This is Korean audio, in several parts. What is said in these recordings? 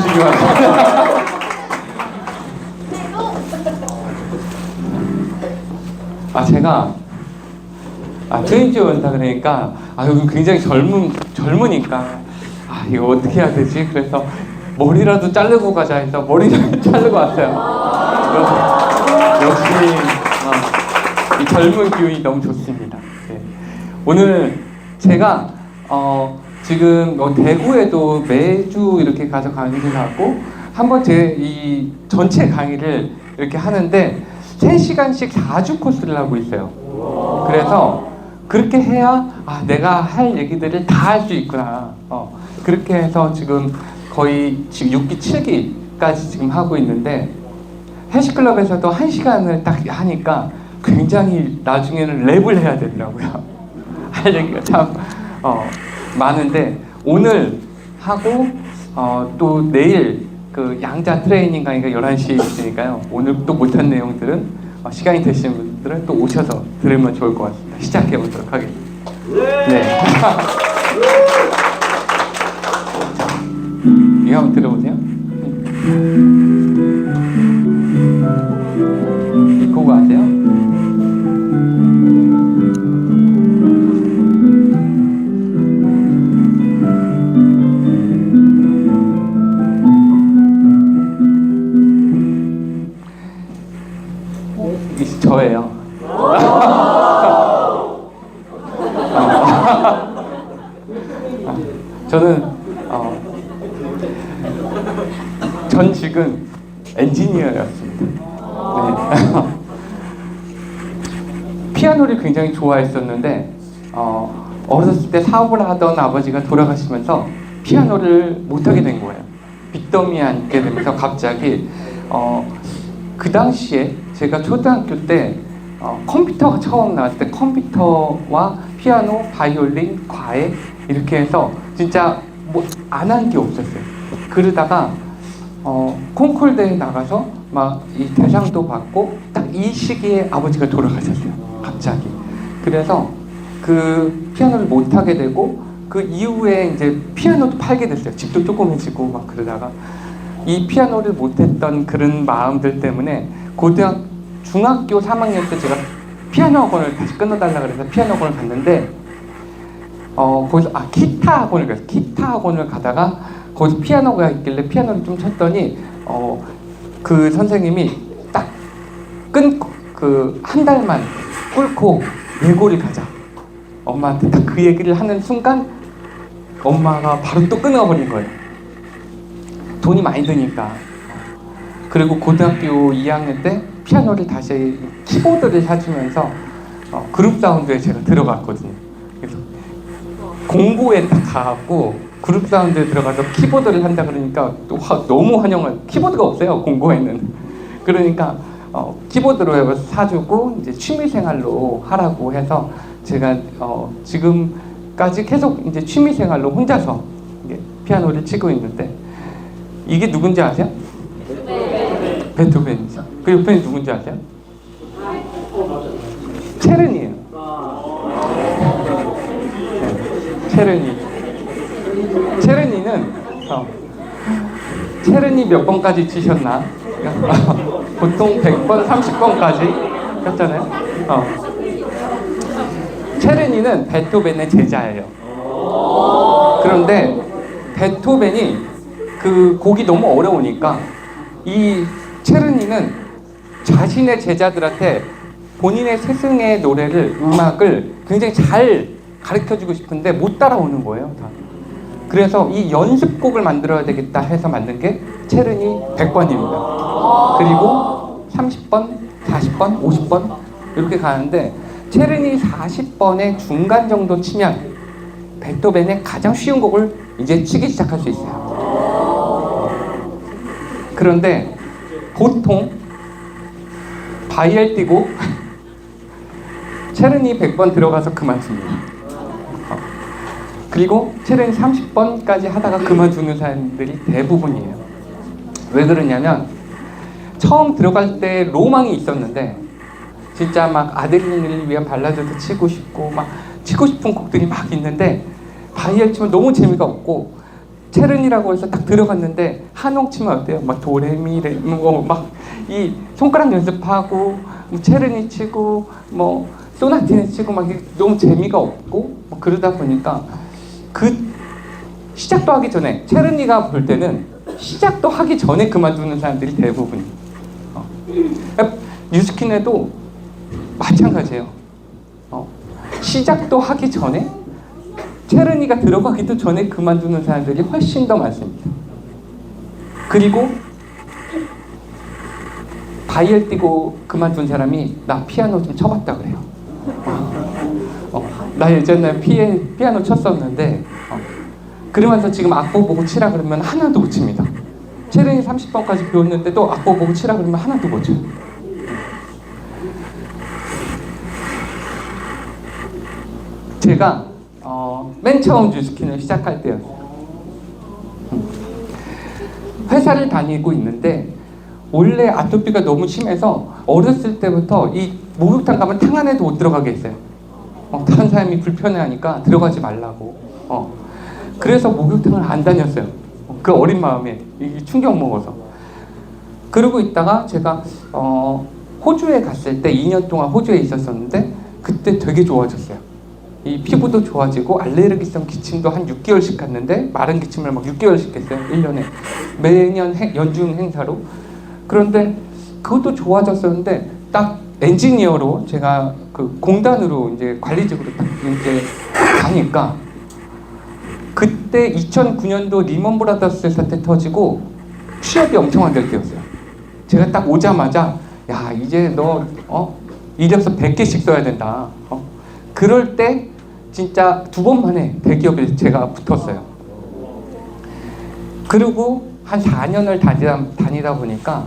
주시기 바랍니다. 제가 트윈즈 원다 그러니까 여기 굉장히 젊으니까 이거 어떻게 해야 되지? 그래서 머리라도 자르고 가자 해서 머리를 자르고 왔어요. 역시 이 젊은 기운이 너무 좋습니다. 네. 오늘 제가 지금 대구에도 매주 이렇게 가서 강의를 하고 한번 제 이 전체 강의를 이렇게 하는데 3시간씩 4주 코스를 하고 있어요. 그래서 그렇게 해야 내가 할 얘기들을 다 할 수 있구나. 그렇게 해서 지금 거의 지금 6기 7기까지 지금 하고 있는데 헬스클럽에서도 1시간을 딱 하니까 굉장히 나중에는 랩을 해야 되더라고요. 할 얘기가 참 많은데 오늘 하고 또 내일 그 양자 트레이닝 강의가 11시에 있으니까요. 오늘 또 못한 내용들은 시간이 되시는 분들은 또 오셔서 들으면 좋을 것 같습니다. 시작해 보도록 하겠습니다. 네. 이거 한번 들어보세요. 그거 아세요? 저예요. 저는 전직은 엔지니어였습니다. 네. 피아노를 굉장히 좋아했었는데 어렸을 때 사업을 하던 아버지가 돌아가시면서 피아노를 못하게 된 거예요. 빚더미에 앉게 되면서 갑자기 그 당시에 제가 초등학교 때 컴퓨터가 처음 나왔을 때 컴퓨터와 피아노, 바이올린, 과외 이렇게 해서 진짜 뭐 안 한 게 없었어요. 그러다가 콩쿨 대회 나가서 막 이 대상도 받고 딱 이 시기에 아버지가 돌아가셨어요. 갑자기. 그래서 그 피아노를 못 하게 되고 그 이후에 이제 피아노도 팔게 됐어요. 집도 조그매지고 막 그러다가 이 피아노를 못했던 그런 마음들 때문에 중학교 3학년 때 제가 피아노 학원을 다시 끊어달라 그래서 피아노 학원을 갔는데 거기서 기타 학원을 갔어요. 기타 학원을 가다가 거기서 피아노가 있길래 피아노를 좀 쳤더니 그 선생님이 딱 끊고 한 달만 꿇고 예고를 가자. 엄마한테 딱 그 얘기를 하는 순간 엄마가 바로 또 끊어버린 거예요. 돈이 많이 드니까. 그리고 고등학교 2학년 때 피아노를 다시 키보드를 사주면서 그룹 사운드에 제가 들어갔거든요. 그래서 공고에 딱 가갖고 그룹 사운드에 들어가서 키보드를 한다 그러니까 또 너무 환영을. 키보드가 없어요, 공고에는. 그러니까 키보드로 해서 사주고 이제 취미생활로 하라고 해서 제가 지금까지 계속 이제 취미생활로 혼자서 피아노를 치고 있는데 이게 누군지 아세요? 베토벤이죠. 그 옆에 누군지 아세요? 체르니예요. 네. 체르니는 체르니 몇 번까지 치셨나? 보통 100번, 30번까지 쳤잖아요. 체르니는 베토벤의 제자예요. 그런데 베토벤이 그 곡이 너무 어려우니까 이 체르니는 자신의 제자들한테 본인의 스승의 음악을 굉장히 잘 가르쳐주고 싶은데 못 따라오는 거예요. 다. 그래서 이 연습곡을 만들어야 되겠다 해서 만든 게 체르니 100번입니다. 그리고 30번, 40번, 50번 이렇게 가는데 체르니 40번의 중간 정도 치면 베토벤의 가장 쉬운 곡을 이제 치기 시작할 수 있어요. 그런데 보통 바이엘 띄고 체르니 100번 들어가서 그만둡니다. 그리고 체르니 30번까지 하다가 그만두는 사람들이 대부분이에요. 왜 그러냐면 처음 들어갈 때 로망이 있었는데 진짜 막 아델린을 위한 발라드도 치고 싶고 막 치고 싶은 곡들이 막 있는데 바이엘 치면 너무 재미가 없고 체른이라고 해서 딱 들어갔는데 한홍 치면 어때요? 막 도레미레 막 이 손가락 연습하고 체른이 치고 뭐 소나티네 치고 막 너무 재미가 없고 뭐 그러다 보니까 그 시작도 하기 전에 체른이가 볼 때는 시작도 하기 전에 그만두는 사람들이 대부분. 뉴스킨에도 마찬가지예요. 시작도 하기 전에 체른이가 들어가기도 전에 그만두는 사람들이 훨씬 더 많습니다. 그리고 바이엘 띄고 그만둔 사람이 나 피아노 좀 쳐봤다 그래요. 나 예전에 피아노 쳤었는데 그러면서 지금 악보 보고 치라 그러면 하나도 못 칩니다. 체른이 30번까지 배웠는데도 악보 보고 치라 그러면 하나도 못 쳐요. 제가 맨 처음 뉴스킨을 시작할 때였어요. 회사를 다니고 있는데 원래 아토피가 너무 심해서 어렸을 때부터 이 목욕탕 가면 탕 안에도 못 들어가게 했어요. 다른 사람이 불편해하니까 들어가지 말라고. 그래서 목욕탕을 안 다녔어요. 그 어린 마음에 충격 먹어서. 그러고 있다가 제가 호주에 갔을 때 2년 동안 호주에 있었었는데 그때 되게 좋아졌어요. 이 피부도 좋아지고 알레르기성 기침도 한 6개월씩 갔는데 마른 기침을 막 6개월씩 했어요. 1년에. 매년 연중 행사로. 그런데 그것도 좋아졌었는데 딱 엔지니어로 제가 그 공단으로 이제 관리직으로 딱 이제 가니까 그때 2009년도 리먼 브라더스 사태 터지고 취업이 엄청 안 될 때였어요. 제가 딱 오자마자 야 이제 너 이력서 100개씩 써야 된다. 그럴 때 진짜 2번 만에 대기업에 제가 붙었어요. 그리고 한 4년을 다니다 보니까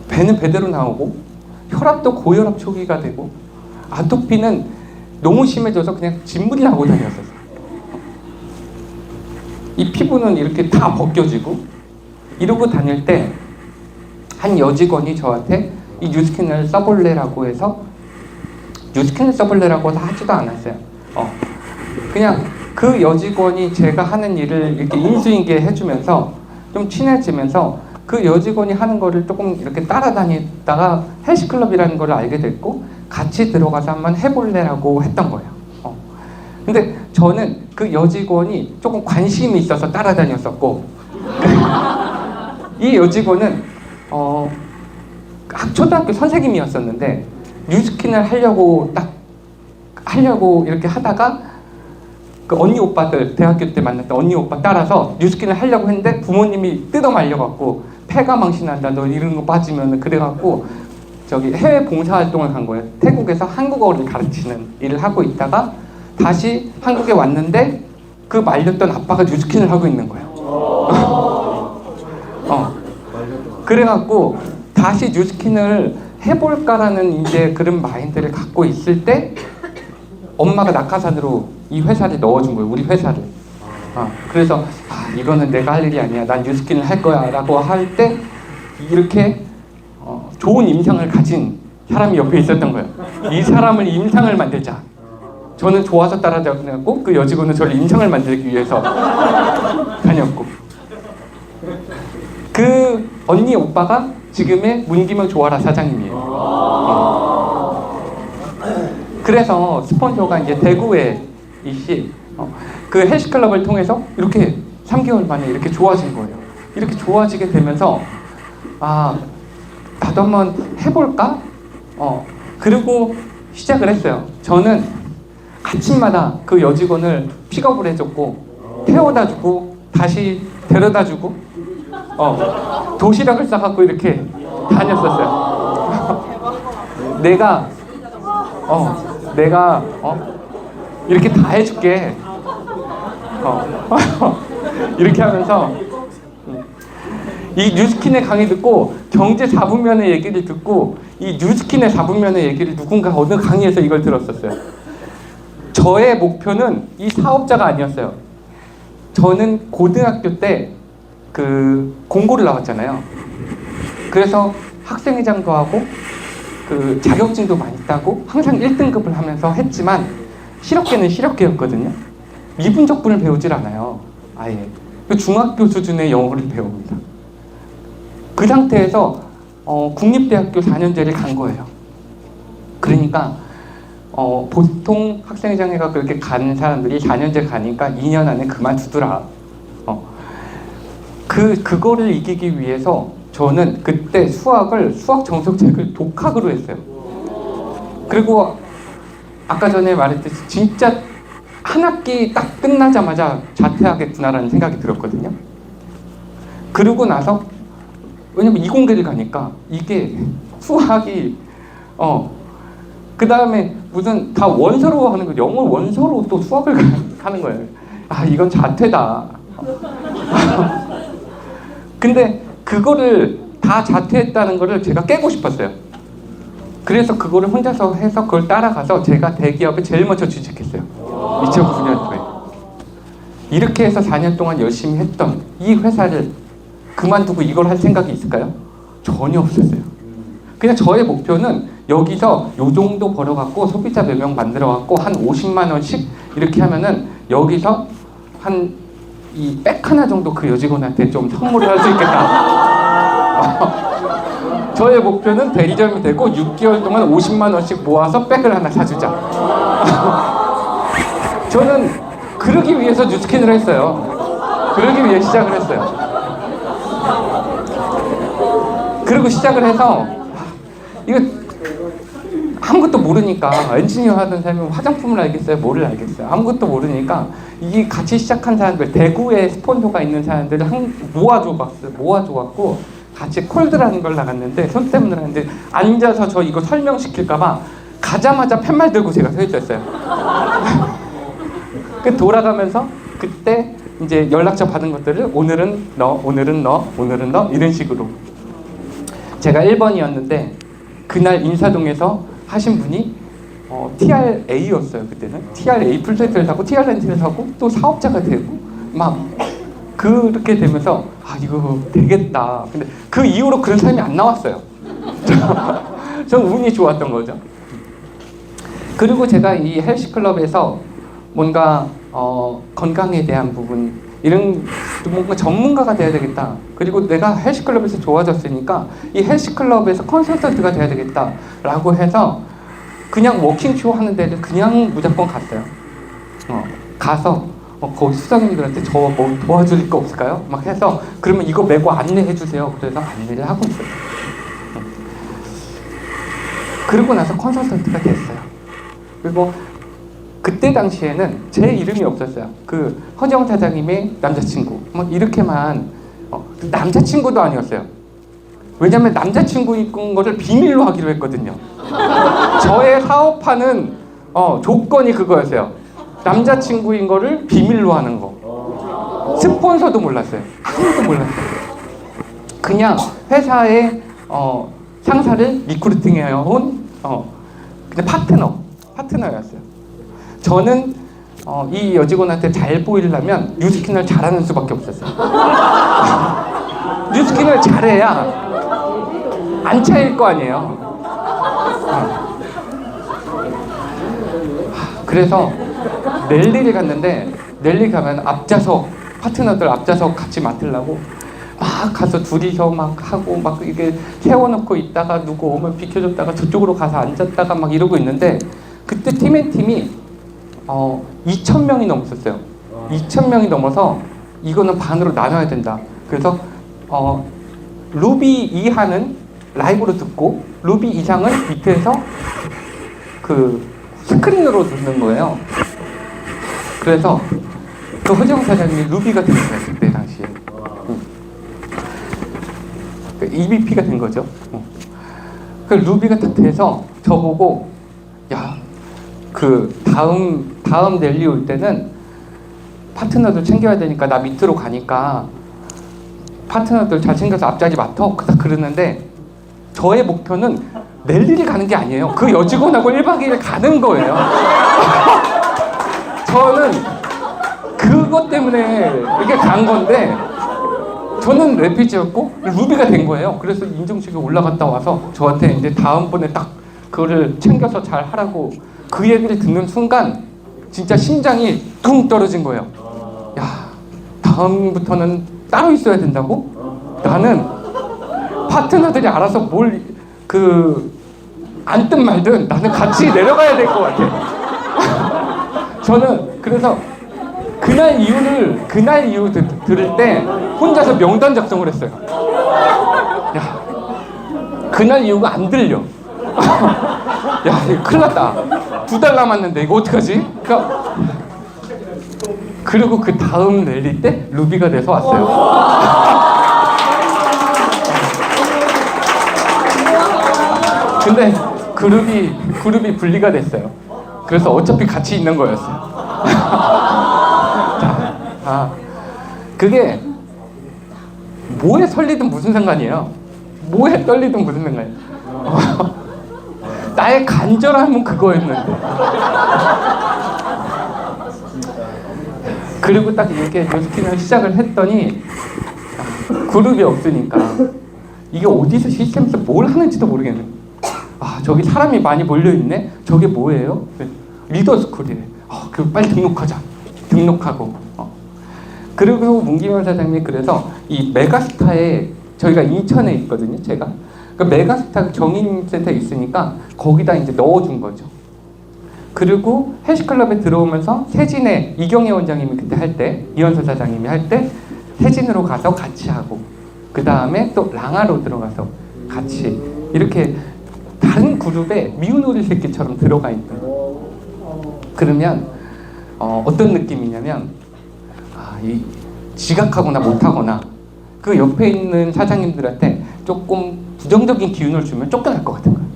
배는 배대로 나오고 혈압도 고혈압 초기가 되고 아토피는 너무 심해져서 그냥 진물이 나고 다녔어요. 이 피부는 이렇게 다 벗겨지고 이러고 다닐 때 한 여직원이 저한테 이 뉴스킨을 써볼래라고 해서 뉴스킨을 써볼래라고 하지도 않았어요. 그냥 그 여직원이 제가 하는 일을 이렇게 인수인계 해주면서 좀 친해지면서 그 여직원이 하는 거를 조금 이렇게 따라다니다가 헬스클럽이라는 걸 알게 됐고 같이 들어가서 한번 해볼래라고 했던 거예요. 근데 저는 그 여직원이 조금 관심이 있어서 따라다녔었고 이 여직원은 초등학교 선생님이었었는데 뉴스킨을 하려고 이렇게 하다가 그 언니 오빠들 대학교 때 만났던 언니 오빠 따라서 뉴스킨을 하려고 했는데 부모님이 뜯어 말려갖고 폐가 망신한다 너 이런 거 빠지면 그래갖고 저기 해외 봉사활동을 간 거예요. 태국에서 한국어를 가르치는 일을 하고 있다가 다시 한국에 왔는데 그 말렸던 아빠가 뉴스킨을 하고 있는 거예요. 그래갖고 다시 뉴스킨을 해볼까라는 이제 그런 마인드를 갖고 있을 때 엄마가 낙하산으로 이 회사를 넣어준 거예요. 우리 회사를. 그래서 이거는 내가 할 일이 아니야. 난 뉴스킨을 할 거야 라고 할 때 이렇게 좋은 임상을 가진 사람이 옆에 있었던 거예요. 이 사람을 임상을 만들자. 저는 좋아서 따라다녔고 그 여직원은 저를 임상을 만들기 위해서 다녔고 그 언니 오빠가 지금의 문기명 조아라 사장님이에요. 그래서 스폰서가 이제 대구의 이씨 그 헬스클럽을 통해서 이렇게 3개월 만에 이렇게 좋아진 거예요. 이렇게 좋아지게 되면서 나도 한번 해볼까? 그리고 시작을 했어요. 저는 아침마다 그 여직원을 픽업을 해줬고 태워다주고 다시 데려다주고 도시락을 싸갖고 이렇게 다녔었어요. 내가 이렇게 다 해줄게. 이렇게 하면서 이 뉴스킨의 강의 듣고 경제 4분면의 얘기를 듣고 이 뉴스킨의 4분면의 얘기를 누군가 어느 강의에서 이걸 들었었어요. 저의 목표는 이 사업자가 아니었어요. 저는 고등학교 때 그 공고를 나왔잖아요. 그래서 학생회장도 하고 그 자격증도 많이 따고 항상 1등급을 하면서 했지만 실업계는 실업계였거든요. 미분적분을 배우질 않아요. 아예. 중학교 수준의 영어를 배웁니다. 그 상태에서 국립대학교 4년제를 간 거예요. 그러니까 보통 학생회장회가 그렇게 간 사람들이 4년제 가니까 2년 안에 그만두더라. 그거를 이기기 위해서 저는 그때 수학 정석책을 독학으로 했어요. 그리고 아까 전에 말했듯이 진짜 한 학기 딱 끝나자마자 자퇴하겠구나라는 생각이 들었거든요. 그러고 나서 왜냐면 이공계를 가니까 이게 수학이 그 다음에 무슨 다 원서로 하는 거, 영어 원서로 또 수학을 하는 거예요. 아, 이건 자퇴다. 근데 그거를 다 자퇴했다는 거를 제가 깨고 싶었어요. 그래서 그거를 혼자서 해서 그걸 따라가서 제가 대기업에 제일 먼저 취직했어요. 2009년도에. 이렇게 해서 4년 동안 열심히 했던 이 회사를 그만두고 이걸 할 생각이 있을까요? 전혀 없었어요. 그냥 저의 목표는 여기서 요 정도 벌어갖고 소비자 몇명 만들어갖고 한 50만 원씩 이렇게 하면은 여기서 한 이 백 하나 정도 그 여직원한테 좀 선물을 할 수 있겠다. 저의 목표는 대리점이 되고 6개월 동안 50만 원씩 모아서 백을 하나 사주자. 저는 그러기 위해서 뉴스킨을 했어요. 그러기 위해 시작을 했어요. 그리고 시작을 해서 이거 아무것도 모르니까 엔지니어 하던 사람이 화장품을 알겠어요? 뭐를 알겠어요? 아무것도 모르니까 이 같이 시작한 사람들, 대구에 스폰서가 있는 사람들을 모아줘갖고 같이 콜드라는 걸 나갔는데 손때문을 하는데 앉아서 저 이거 설명시킬까봐 가자마자 팻말 들고 제가 서 있었어요. 그 돌아가면서 그때 이제 연락처 받은 것들을 오늘은 너, 오늘은 너, 오늘은 너 이런 식으로 제가 1번이었는데 그날 인사동에서 하신 분이 TRA였어요. 그때는 TRA 풀세트를 사고 TR 렌트를 사고 또 사업자가 되고 막 그렇게 되면서 아 이거 되겠다. 근데 그 이후로 그런 사람이 안 나왔어요. 전 운이 좋았던 거죠. 그리고 제가 이 헬스클럽에서 뭔가 건강에 대한 부분 이런 뭔가 전문가가 돼야 되겠다. 그리고 내가 헬스클럽에서 좋아졌으니까 이 헬스클럽에서 컨설턴트가 돼야 되겠다라고 해서 그냥 워킹쇼 하는 데를 그냥 무조건 갔어요. 가서 거기 수장님들한테 저 뭐 도와줄 거 없을까요? 막 해서 그러면 이거 메고 안내해 주세요. 그래서 안내를 하고 있어요. 그러고 나서 컨설턴트가 됐어요. 그리고 그때 당시에는 제 이름이 없었어요. 그 허정 사장님의 남자친구 뭐 이렇게만 남자친구도 아니었어요. 왜냐면 남자친구인 거를 비밀로 하기로 했거든요. 저의 사업하는 조건이 그거였어요. 남자친구인 거를 비밀로 하는 거. 스폰서도 몰랐어요. 아무도 몰랐어요. 그냥 회사의 상사를 리크루팅해온 그냥 파트너였어요. 저는 이 여직원한테 잘 보이려면 뉴스킨을 잘하는 수밖에 없었어요. 뉴스킨을 잘해야 안 차일 거 아니에요. 그래서 랠리를 갔는데 랠리 가면 앞좌석 파트너들 앞좌석 같이 맡으려고 막 가서 둘이서 막 하고 막 이게 세워놓고 있다가 누구 오면 비켜줬다가 저쪽으로 가서 앉았다가 막 이러고 있는데 그때 팀이 2,000명이 넘었었어요. 2,000명이 넘어서 이거는 반으로 나눠야 된다. 그래서 루비 이하는 라이브로 듣고 루비 이상은 밑에서 그 스크린으로 듣는 거예요. 그래서 그 허정 사장님이 루비가 된 거예요. 그때 당시에. 그 EVP가 된 거죠. 그 루비가 딱 돼서 저보고 야, 그 다음 랠리 올 때는 파트너들 챙겨야 되니까 나 밑으로 가니까 파트너들 잘 챙겨서 앞자리 맡어. 그러는데 저의 목표는 랠리를 가는 게 아니에요. 그 여직원하고 1박 2일 가는 거예요. 저는 그것 때문에 이렇게 간 건데 저는 레피지였고 루비가 된 거예요. 그래서 인증식에 올라갔다 와서 저한테 이제 다음번에 딱 그거를 챙겨서 잘 하라고 그 얘기를 듣는 순간 진짜 심장이 퉁 떨어진 거예요. 야, 다음부터는 따로 있어야 된다고? 나는 파트너들이 알아서 뭘 앉든 말든 나는 같이 내려가야 될 것 같아. 저는 그래서 그날 이유 들을 때 혼자서 명단 작성을 했어요. 야, 그날 이유가 안 들려. 야, 이거 큰일 났다. 2달 남았는데 이거 어떡하지? 그리고 그 다음 랠리 때 루비가 돼서 왔어요. 근데 그룹이 분리가 됐어요. 그래서 어차피 같이 있는 거였어요. 그게 뭐에 설리든 무슨 상관이에요. 뭐에 떨리든 무슨 상관이에요. 나의 간절함은 그거였는데. 그리고 딱 이렇게 요스킨을 시작을 했더니 그룹이 없으니까 이게 어디서 시스템에서 뭘 하는지도 모르겠는. 저기 사람이 많이 몰려있네? 저게 뭐예요? 리더스쿨이래. 빨리 등록하자. 등록하고. 그리고 문기명 사장님이 그래서 이 메가스타에 저희가 인천에 있거든요, 제가. 그 메가스타 경인센터에 있으니까 거기다 이제 넣어준 거죠. 그리고 헬스클럽에 들어오면서 세진의 이경혜 원장님이 그때 할 때, 이현서 사장님이 할 때 세진으로 가서 같이 하고, 그 다음에 또 랑아로 들어가서 같이 이렇게 다른 그룹에 미운 오리 새끼처럼 들어가 있던. 그러면 어떤 느낌이냐면 이 지각하거나 못하거나 그 옆에 있는 사장님들한테 조금 부정적인 기운을 주면 쫓겨날 것 같은 거예요.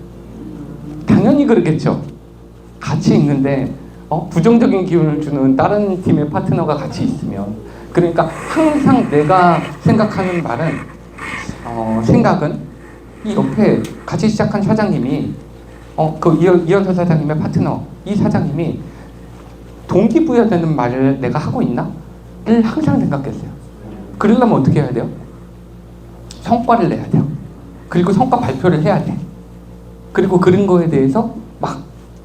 당연히 그러겠죠. 같이 있는데 부정적인 기운을 주는 다른 팀의 파트너가 같이 있으면, 그러니까 항상 내가 생각하는 말은 생각은 이 옆에 같이 시작한 사장님이 이현서 사장님의 파트너 이 사장님이 동기부여되는 말을 내가 하고 있나? 를 항상 생각했어요. 그러려면 어떻게 해야 돼요? 성과를 내야 돼요. 그리고 성과 발표를 해야 돼. 그리고 그런 거에 대해서 막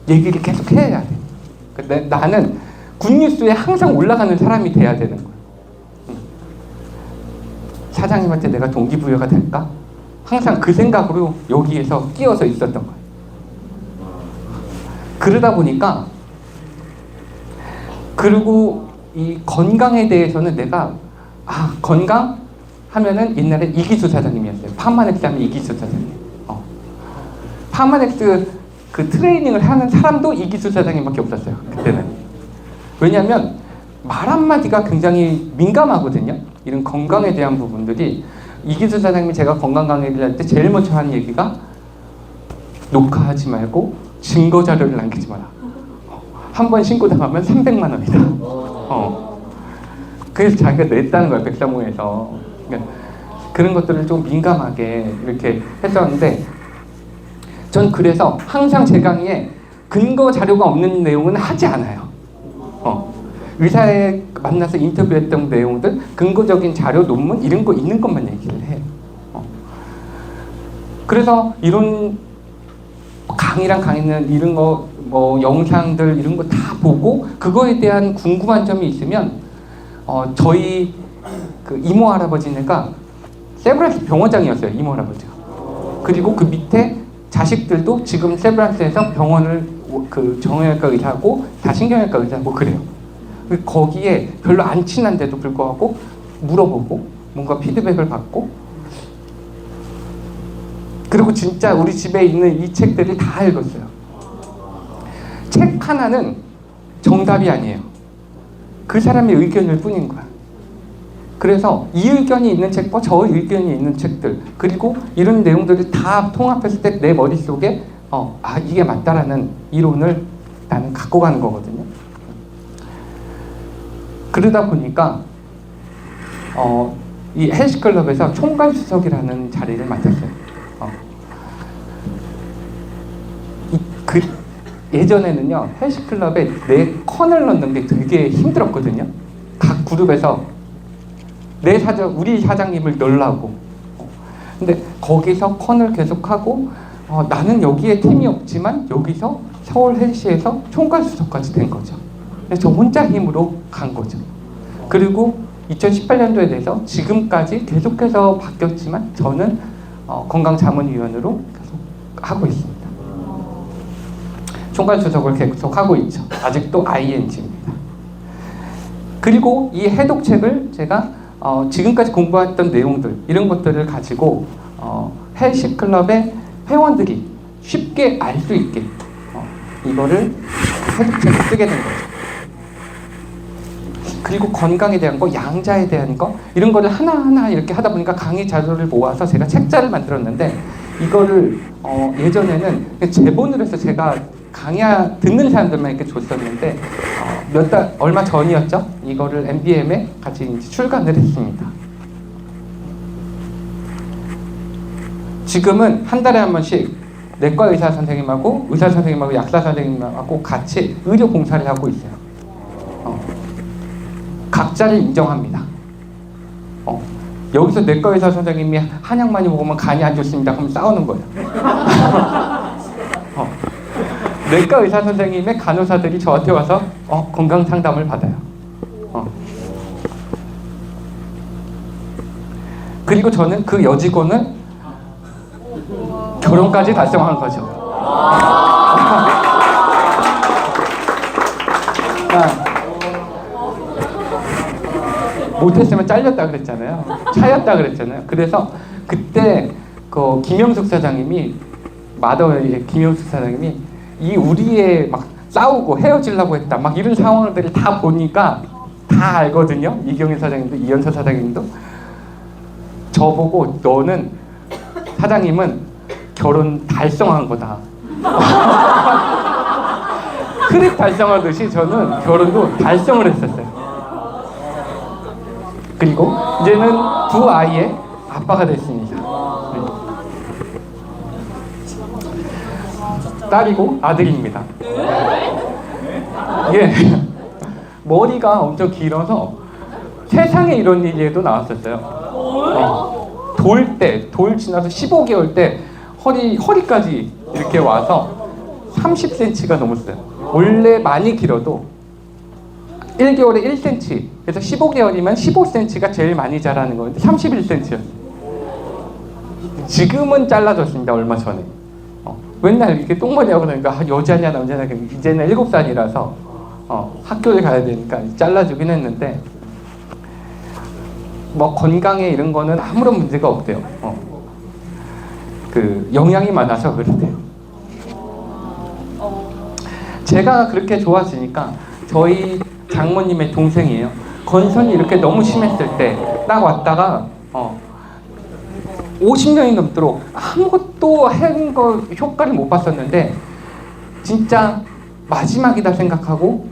얘기를 계속 해야 돼. 근데 나는 굿뉴스에 항상 올라가는 사람이 돼야 되는 거예요. 사장님한테 내가 동기부여가 될까? 항상 그 생각으로 여기에서 끼어서 있었던 거예요. 그러다 보니까, 그리고 이 건강에 대해서는 내가 건강 하면은 옛날에 이기수 사장님이었어요. 파마넥스 하면 이기수 사장님. 파마넥스 그 트레이닝을 하는 사람도 이기수 사장님밖에 없었어요, 그때는. 왜냐하면 말 한마디가 굉장히 민감하거든요. 이런 건강에 대한 부분들이. 이기수 사장님이 제가 건강 강의를 할 때 제일 먼저 하는 얘기가 녹화하지 말고 증거 자료를 남기지 마라. 한 번 신고 당하면 300만 원이다. 그래서 자기가 냈다는 거예요, 백사모에서. 그러니까 그런 것들을 좀 민감하게 이렇게 했었는데, 전 그래서 항상 제 강의에 근거 자료가 없는 내용은 하지 않아요. 의사에 만나서 인터뷰했던 내용들, 근거적인 자료, 논문 이런 거 있는 것만 얘기를 해요. 그래서 이런 강의는 이런 거 영상들 이런 거 다 보고 그거에 대한 궁금한 점이 있으면 저희 그 이모 할아버지네가 세브란스 병원장이었어요, 이모 할아버지가. 그리고 그 밑에 자식들도 지금 세브란스에서 병원을 그 정형외과 의사하고 다신경외과 의사하고 그래요. 거기에 별로 안 친한데도 불구하고 물어보고 뭔가 피드백을 받고, 그리고 진짜 우리 집에 있는 이 책들을 다 읽었어요. 책 하나는 정답이 아니에요. 그 사람의 의견일 뿐인 거야. 그래서 이 의견이 있는 책과 저 의견이 있는 책들, 그리고 이런 내용들을 다 통합했을 때 내 머릿속에 이게 맞다라는 이론을 나는 갖고 가는 거거든요. 그러다 보니까 이 헬스클럽에서 총괄수석이라는 자리를 맡았어요. 예전에는요, 헬스클럽에 내 컨을 넣는 게 되게 힘들었거든요. 각 그룹에서 우리 사장님을 넣으려고. 근데 거기서 컨을 계속하고 나는 여기에 팀이 없지만 여기서 서울 헬시에서 총괄수석까지 된 거죠. 그래서 저 혼자 힘으로 간 거죠. 그리고 2018년도에 대해서 지금까지 계속해서 바뀌었지만 저는 건강자문위원으로 계속 하고 있습니다. 총괄수석을 계속 하고 있죠. 아직도 ING입니다. 그리고 이 해독책을 제가 지금까지 공부했던 내용들 이런 것들을 가지고 헬스클럽의 회원들이 쉽게 알 수 있게 이거를 해독책을 쓰게 된 거죠. 그리고 건강에 대한 거, 양자에 대한 거 이런 거를 하나하나 이렇게 하다 보니까 강의 자료를 모아서 제가 책자를 만들었는데 이거를 예전에는 제본으로 해서 제가 강의 듣는 사람들만 이렇게 줬었는데 얼마 전이었죠? 이거를 MBM에 같이 이제 출간을 했습니다. 지금은 한 달에 한 번씩 내과 의사 선생님하고 의사 선생님하고 약사 선생님하고 같이 의료 봉사를 하고 있어요. 각자를 인정합니다. 여기서 내과 의사 선생님이 한약 많이 먹으면 간이 안 좋습니다. 그럼 싸우는 거예요. 내과 의사 선생님의 간호사들이 저한테 와서 건강 상담을 받아요. 그리고 저는 그 여직원을 결혼까지 달성한 거죠. 못했으면 잘렸다 그랬잖아요. 차였다 그랬잖아요. 그래서 그때 그 김영숙 사장님이 마더의 김영숙 사장님이 이 우리의 막 싸우고 헤어지려고 했다 막 이런 상황들을 다 보니까 다 알거든요. 이경일 사장님도 이현서 사장님도 저보고 너는 사장님은 결혼 달성한 거다. 크립 달성하듯이 저는 결혼도 달성을 했었어요. 그리고 이제는 두 아이의 아빠가 됐습니다. 딸이고 아들입니다. 예, 머리가 엄청 길어서 세상에 이런 일에도 나왔었어요. 돌 지나서 15개월 때 허리까지 이렇게 와서 30cm가 넘었어요. 원래 많이 길어도 1개월에 1cm, 그래서 15개월이면 15cm가 제일 많이 자라는 건데 31cm였어요. 지금은 잘라졌습니다. 얼마 전에. 맨날 이렇게 똥머리하고 다니까 여자냐 남자냐 이제는 7살이라서 학교를 가야 되니까 잘라주긴 했는데 뭐 건강에 이런 거는 아무런 문제가 없대요. 그 영양이 많아서 그렇대요. 제가 그렇게 좋아지니까 저희 장모님의 동생이에요. 건선이 이렇게 너무 심했을 때 딱 왔다가 50년이 넘도록 아무것도 한 거 효과를 못 봤었는데 진짜 마지막이다 생각하고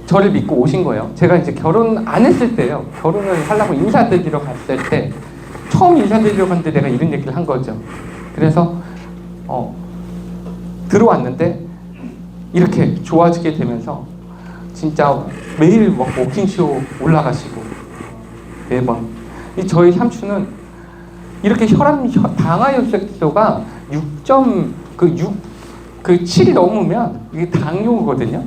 저를 믿고 오신 거예요. 제가 이제 결혼 안 했을 때요. 결혼을 하려고 인사드리러 갔을 때 처음 인사드리러 갔는데 내가 이런 얘기를 한 거죠. 그래서 들어왔는데 이렇게 좋아지게 되면서 진짜 매일 막 워킹쇼 올라가시고 매번 저희 삼촌은 이렇게 당화혈색소가 7이 넘으면 이게 당뇨거든요.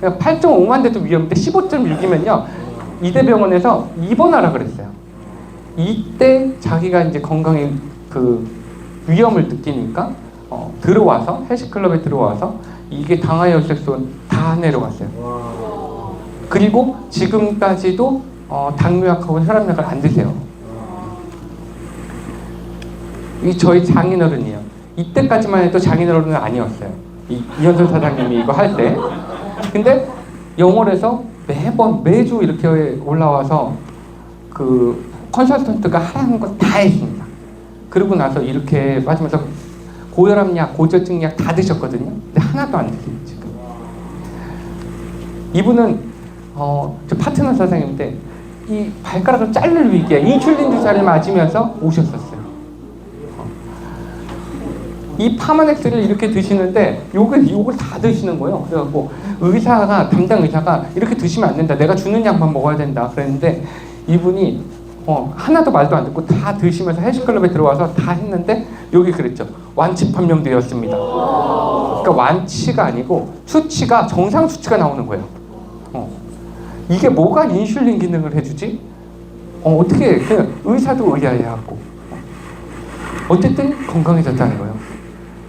8.5만 대도 위험인데 15.6이면요 이대병원에서 입원하라 그랬어요. 이때 자기가 이제 건강에 그 위험을 느끼니까 들어와서 헬스클럽에 들어와서 이게 당화혈색소 다 내려갔어요. 그리고 지금까지도 당뇨약하고 혈압약을 안 드세요. 이 저희 장인어른이에요. 이때까지만 해도 장인어른은 아니었어요. 이현선 사장님이 이거 할 때. 근데 영월에서 매주 이렇게 올라와서 그 컨설턴트가 하라는 거 다 했습니다. 그러고 나서 이렇게 빠지면서 고혈압약, 고지혈증약 다 드셨거든요. 근데 하나도 안 드세요 지금. 이분은 저 파트너 사장님인데 이 발가락을 자를 위기에 인슐린 주사를 맞으면서 오셨었어요. 이 파마넥스를 이렇게 드시는데 욕을 다 드시는 거예요. 그래갖고 담당 의사가 이렇게 드시면 안 된다. 내가 주는 약만 먹어야 된다. 그랬는데 이분이 하나도 말도 안 듣고 다 드시면서 헬스클럽에 들어와서 다 했는데 여기 그랬죠. 완치 판명되었습니다. 그러니까 완치가 아니고 수치가 정상 수치가 나오는 거예요. 이게 뭐가 인슐린 기능을 해주지? 어떻게 그냥 의사도 의아해하고 어쨌든 건강해졌다는 거예요.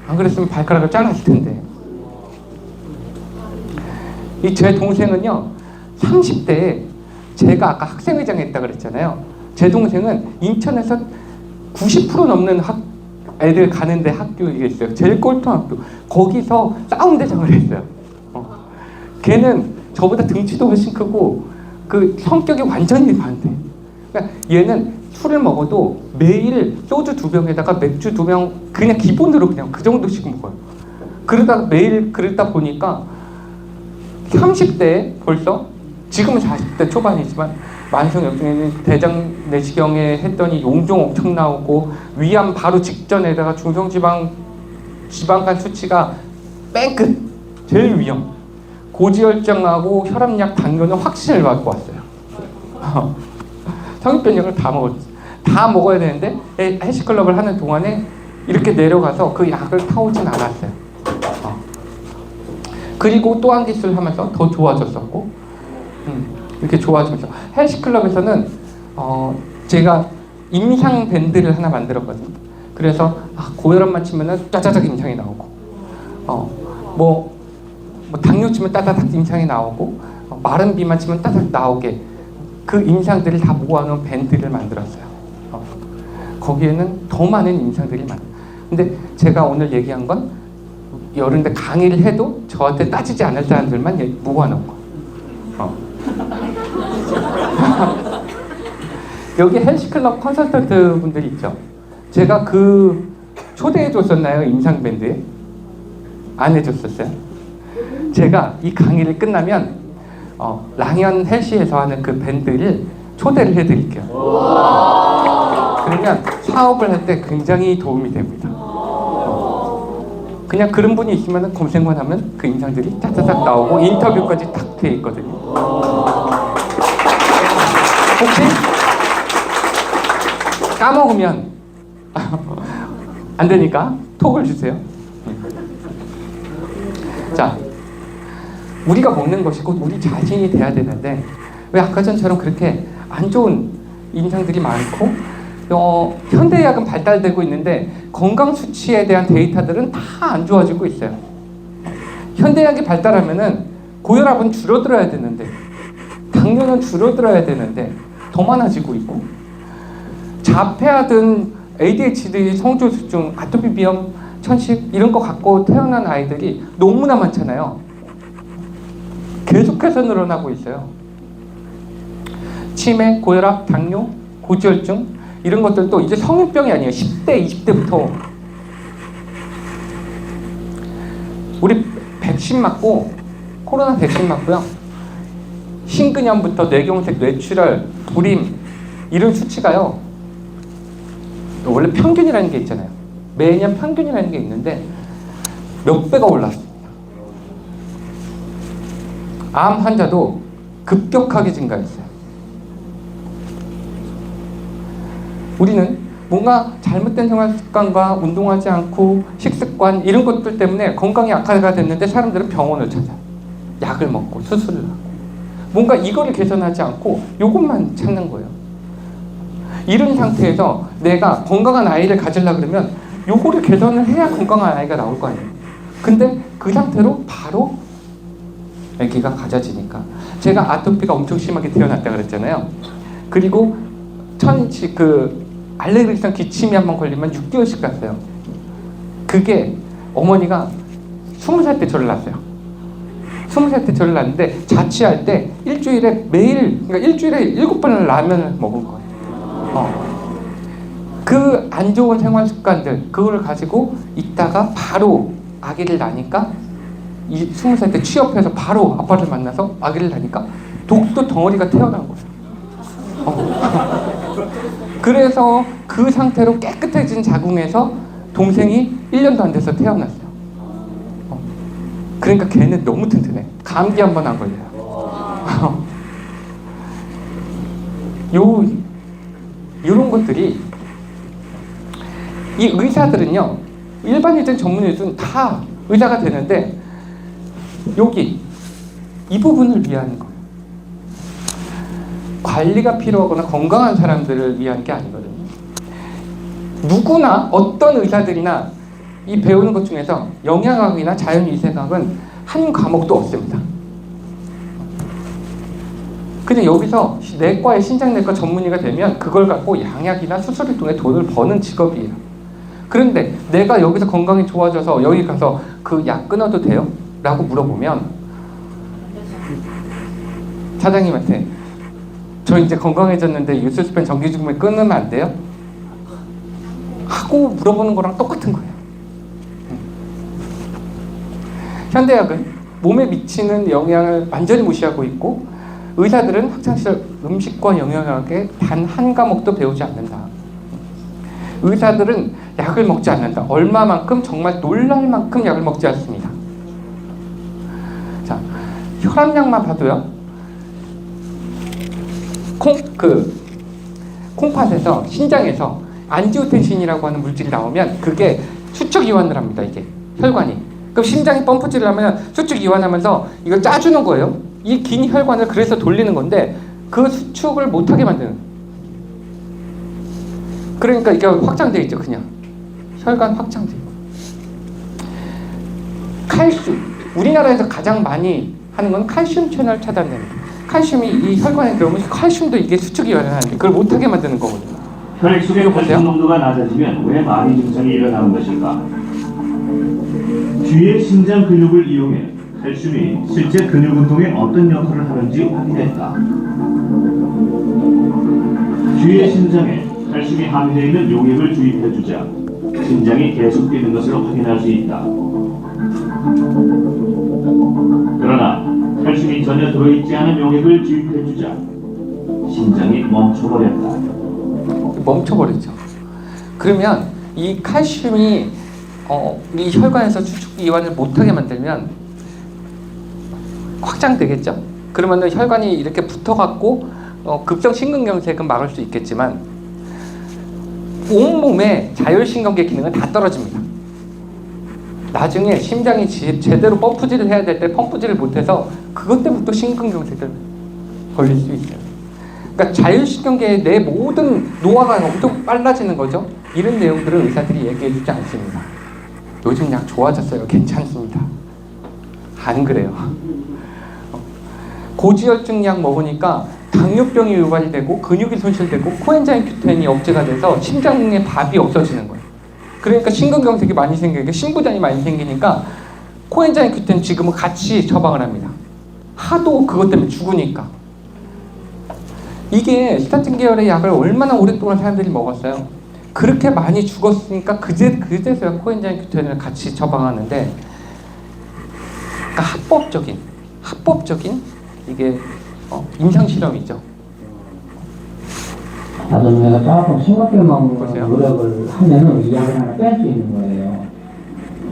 안 그랬으면 발가락을 잘랐을 텐데. 이 제 동생은요 30대에 제가 아까 학생회장에 있다 그랬잖아요. 제 동생은 인천에서 90% 넘는 애들 가는데 학교에 있어요. 제일 꼴통 학교. 거기서 싸움 대장을 했어요. 걔는 저보다 등치도 훨씬 크고 그 성격이 완전히 반대. 그러니까 얘는 술을 먹어도 매일 소주 2병에다가 맥주 2병 그냥 기본으로 그냥 그 정도씩 먹어요. 그러다 매일 그러다 보니까 30대에 벌써 지금은 40대 초반이지만 만성염증에는 대장 내시경에 했더니 용종 엄청 나오고 위암 바로 직전에다가 중성지방간 수치가 맨 끝 제일 위험. 고지혈증하고 혈압약 당뇨는 확신을 받고 왔어요. 성인병약을 다 먹어야 되는데 헬스클럽을 하는 동안에 이렇게 내려가서 그 약을 타오진 않았어요. 그리고 또 한 기술 하면서 더 좋아졌었고 이렇게 좋아지면서 헬스클럽에서는 제가 임상 밴드를 하나 만들었거든요. 그래서 고혈압만 치면은 짜자작 임상이 나오고 뭐 당뇨 치면 따다닥 임상이 나오고 마른 비만 치면 따다닥 나오게 그 임상들을 다 모아놓은 밴드를 만들었어요. 거기에는 더 많은 임상들이 많아요. 근데 제가 오늘 얘기한 건 여런데 강의를 해도 저한테 따지지 않을 사람들만 모아놓은 거. 여기 헬스클럽 컨설턴트 분들이 있죠. 제가 그 초대해 줬었나요? 임상 밴드에? 안 해줬었어요? 제가 이 강의를 끝나면 랑현 헬시에서 하는 그 밴드를 초대를 해드릴게요. 그러면 사업을 할 때 굉장히 도움이 됩니다. 그냥 그런 분이 있으면 검색만 하면 그 임상들이 딱딱딱 나오고 인터뷰까지 딱 돼 있거든요. 혹시 까먹으면 안 되니까 톡을 주세요. 자, 우리가 먹는 것이 곧 우리 자신이 돼야 되는데 왜 아까 전처럼 그렇게 안 좋은 임상들이 많고 현대의학은 발달되고 있는데 건강 수치에 대한 데이터들은 다 안 좋아지고 있어요. 현대의학이 발달하면은 고혈압은 줄어들어야 되는데 당뇨는 줄어들어야 되는데 더 많아지고 있고 자폐아든 ADHD, 성조수증, 아토피 비염, 천식 이런 거 갖고 태어난 아이들이 너무나 많잖아요. 계속해서 늘어나고 있어요. 치매, 고혈압, 당뇨, 고지혈증 이런 것들도 이제 성인병이 아니에요. 10대, 20대부터 우리 백신 맞고 코로나 백신 맞고요. 신근염부터 뇌경색, 뇌출혈, 불임 이런 수치가요. 원래 평균이라는 게 있잖아요. 매년 평균이라는 게 있는데 몇 배가 올랐습니다. 암 환자도 급격하게 증가했어요. 우리는 뭔가 잘못된 생활 습관과 운동하지 않고 식습관 이런 것들 때문에 건강이 악화가 됐는데 사람들은 병원을 찾아요. 약을 먹고 수술을 하고 뭔가 이거를 개선하지 않고 이것만 찾는 거예요. 이런 상태에서 내가 건강한 아이를 가지려고 그러면 요거를 개선을 해야 건강한 아이가 나올 거 아니에요. 근데 그 상태로 바로 아기가 가져지니까 제가 아토피가 엄청 심하게 태어났다 그랬잖아요. 그리고 알레르기성 기침이 한번 걸리면 6개월씩 갔어요. 그게 어머니가 20살 때 저를 낳았어요. 20살 때 저를 낳았는데 자취할 때 일주일에 매일 그러니까 일주일에 7번을 라면을 먹은 거예요. 그 안 좋은 생활 습관들 그거를 가지고 있다가 바로 아기를 낳으니까 20살 때 취업해서 바로 아빠를 만나서 아기를 낳으니까 독소 덩어리가 태어난 거예요. 그래서 그 상태로 깨끗해진 자궁에서 동생이 1년도 안 돼서 태어났어요. 그러니까 걔는 너무 튼튼해. 감기 한 번 안 걸려요. 이런 것들이 이 의사들은요 일반의든 전문의든 다 의사가 되는데 여기 이 부분을 위한 거예요. 관리가 필요하거나 건강한 사람들을 위한 게 아니거든요. 누구나 어떤 의사들이나 이 배우는 것 중에서 영양학이나 자연위생학은 한 과목도 없습니다. 그냥 여기서 내과의 신장내과 전문의가 되면 그걸 갖고 양약이나 수술을 통해 돈을 버는 직업이에요. 그런데 내가 여기서 건강이 좋아져서 여기 가서 그 약 끊어도 돼요? 라고 물어보면 사장님한테 저 이제 건강해졌는데 유스스펜 정기주금에 끊으면 안 돼요? 하고 물어보는 거랑 똑같은 거예요. 현대약은 몸에 미치는 영향을 완전히 무시하고 있고 의사들은 학창시절 음식과 영양학의 단 한 과목도 배우지 않는다. 의사들은 약을 먹지 않는다. 얼마만큼? 정말 놀랄 만큼 약을 먹지 않습니다. 자, 혈압약만 봐도요. 콩팥에서 신장에서 안지오텐신이라고 하는 물질이 나오면 그게 수축 이완을 합니다. 이게 혈관이. 그럼 심장이 펌프질을 하면 수축 이완하면서 이걸 짜주는 거예요. 이 긴 혈관을 그래서 돌리는 건데 그 수축을 못하게 만드는. 그러니까 이게 확장되어 있죠. 그냥 혈관 확장되어 있고. 칼슘. 우리나라에서 가장 많이 하는 건 칼슘 채널 차단됩니다. 칼슘이 이 혈관에 들어오면 칼슘도 이게 수축이 일어나는데 그걸 못하게 만드는 거거든요. 혈액 속의 칼슘 농도가 낮아지면 왜 마비 증상이 일어나는 것일까? 뒤의 심장 근육을 이용해 칼슘이 실제 근육 운동에 어떤 역할을 하는지 확인했다. 뒤의 심장에 칼슘이 함유되어 있는 용액을 주입해주자 심장이 계속 뛰는 것을 확인할 수 있다. 그러나 칼슘이 전혀 들어있지 않은 용액을 주입해주자 심장이 멈춰버렸다. 멈춰버리죠. 그러면 이 칼슘이 이 혈관에서 수축 이완을 못하게 만들면 확장되겠죠. 그러면 혈관이 이렇게 붙어갖고 급성 심근경색은 막을 수 있겠지만 온몸의 자율신경계 기능은 다 떨어집니다. 나중에 심장이 제대로 펌프질을 해야 될 때 펌프질을 못해서 그것 때문에 또 심근경색을 걸릴 수 있어요. 그러니까 자율신경계의 내 모든 노화가 엄청 빨라지는 거죠. 이런 내용들을 의사들이 얘기해주지 않습니다. 요즘 약 좋아졌어요. 괜찮습니다. 안 그래요. 고지혈증 약 먹으니까 당뇨병이 유발이 되고 근육이 손실되고 코엔자임 Q10이 억제가 돼서 심장의 밥이 없어지는 거예요. 그러니까 심근경색이 많이 생기고 심부전이 많이 생기니까 코엔자임 Q10 지금은 같이 처방을 합니다. 하도 그것 때문에 죽으니까. 이게 스타틴 계열의 약을 얼마나 오랫동안 사람들이 먹었어요. 그렇게 많이 죽었으니까 그제서야 코엔자임 Q10을 같이 처방하는데 그러니까 합법적인 이게 임상 실험이죠. 나도 내가 조금 싱겁게 먹는 노력을 하면은 이 약을 하나 뺄 수 있는 거예요.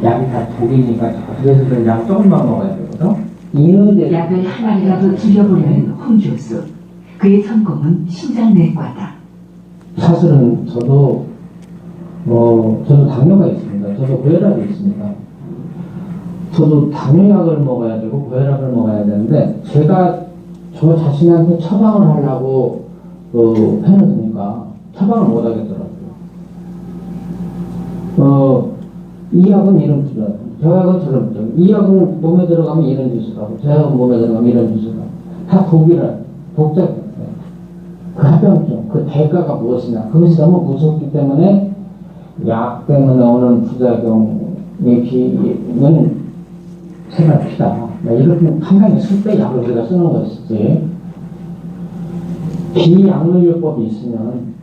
약이 다 독이니까 그래서 약 조금만 먹어야 되거든. 이런 약을 하나라도 줄여보려는 홍준수. 그의 전공은 심장내과다. 사실은 저도 당뇨가 있습니다. 저도 고혈압이 있습니다. 저도 당뇨약을 먹어야 되고 고혈압을 먹어야 되는데 제가 저 자신한테 처방을 하려고 해놓으니까 처방을 못 하겠더라고요. 이 약은 이런 짓을 하고 저 약은 저런 짓을 하고 이 약은 몸에 들어가면 이런 짓을 하고 저 약은 몸에 들어가면 이런 짓을 하고 다 독자예요. 그 합병증, 그 대가가 무엇이냐 그것이 너무 무섭기 때문에 약 때문에 오는 부작용은 생각합시다. 이렇게 한강에 쓸 때 약을 우리가 쓰는 것이지 비약물요법이 있으면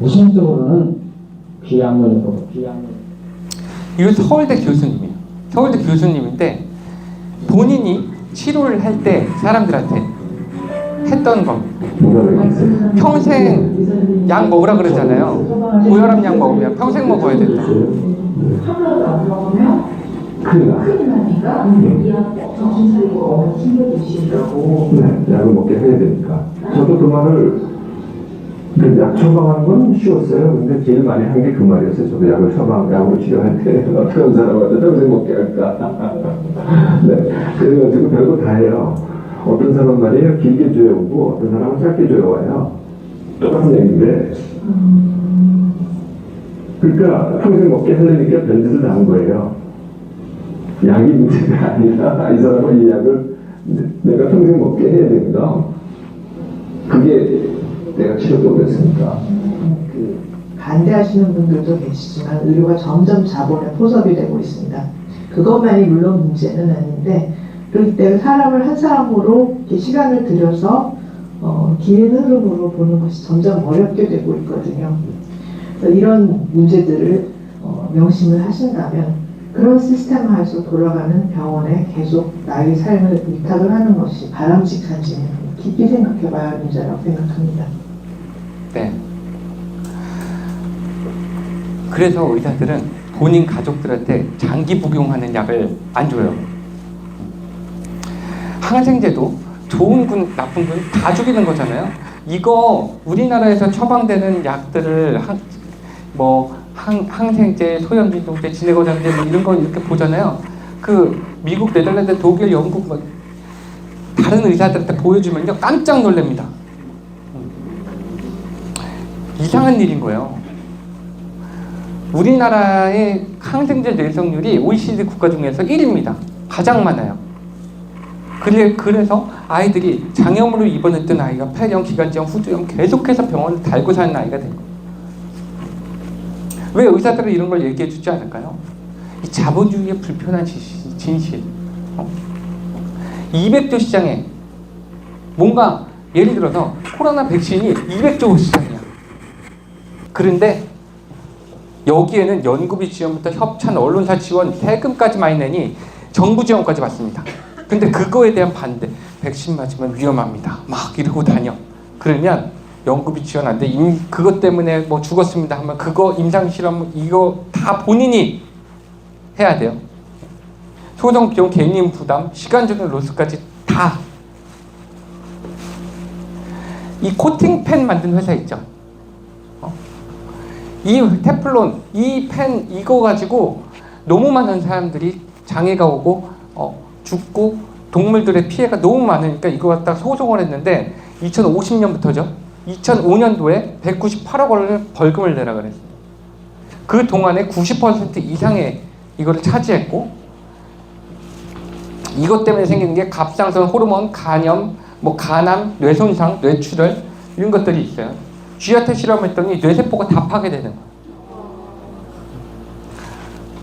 우선적으로는 비약물요법. 이거 서울대 교수님이에요. 서울대 교수님인데 본인이 치료를 할 때 사람들한테 했던 겁니다. 평생 약 먹으라 그러잖아요. 고혈압 약 먹으면 평생 먹어야 된다. 약을 먹게 해야 되니까. 저도 그 말을 약 처방하는 건 쉬웠어요. 근데 제일 많이 한 게 그 말이었어요. 저도 약으로 치료할 때 어떤 사람한테 평생 먹게 할까. 네. 그래가지고 별거 다 해요. 어떤 사람 말이에요 길게 조여오고 어떤 사람은 짧게 조여와요. 똑같은 얘기인데 그러니까 평생 먹게 하려니까 별짓을 다 한 거예요. 약이 문제가 아니라 이 사람은 이 약을 내가 평생 먹게 해야 됩니다. 그게 내가 치료법이었으니까. 반대하시는 분들도 계시지만 의료가 점점 자본의 포섭이 되고 있습니다. 그것만이 물론 문제는 아닌데 그렇기 때문에 사람을 한 사람으로 이렇게 시간을 들여서 긴 흐름으로 보는 것이 점점 어렵게 되고 있거든요. 그래서 이런 문제들을 명심을 하신다면 그런 시스템 하에서 돌아가는 병원에 계속 나의 삶을 위탁을 하는 것이 바람직한지 깊이 생각해봐야 할 문제라고 생각합니다. 네. 그래서 의사들은 본인 가족들한테 장기 복용하는 약을 안 줘요. 항생제도 좋은 군, 나쁜 군 다 죽이는 거잖아요. 이거 우리나라에서 처방되는 약들을 항생제, 소염진동제, 진해고장제 뭐 이런 거 이렇게 보잖아요. 그 미국, 네덜란드, 독일, 영국 뭐 다른 의사들한테 보여주면요 깜짝 놀랍니다. 이상한 일인 거예요. 우리나라의 항생제 내성률이 OECD 국가 중에서 1위입니다. 가장 많아요. 그래서 아이들이 장염으로 입원했던 아이가 폐렴, 기관지염, 후두염 계속해서 병원을 달고 사는 아이가 된 거예요. 왜 의사들은 이런 걸 얘기해 주지 않을까요? 이 자본주의의 불편한 진실. 200조 시장에 뭔가 예를 들어서 코로나 백신이 200조 시장이야. 그런데 여기에는 연구비 지원부터 협찬, 언론사 지원, 세금까지 많이 내니 정부 지원까지 받습니다. 근데 그거에 대한 반대, 백신 맞으면 위험합니다. 막 이러고 다녀. 그러면 연구비 지원 안 돼. 그것 때문에 뭐 죽었습니다 하면 그거 임상실험 이거 다 본인이 해야 돼요. 소정 비용, 개인 부담, 시간적인 로스까지 다. 이 코팅펜 만든 회사 있죠. 이 테플론, 이 펜 이거 가지고 너무 많은 사람들이 장애가 오고 죽고 동물들의 피해가 너무 많으니까 이거 갖다 소송을 했는데 2050년부터죠. 2005년도에 198억 원을 벌금을 내라 그랬어요. 그 동안에 90% 이상의 이거를 차지했고 이것 때문에 생기는 게 갑상선 호르몬, 간염, 뭐 간암, 뇌손상, 뇌출혈 이런 것들이 있어요. 쥐한테 실험했더니 뇌세포가 다 파괴되는 거예요.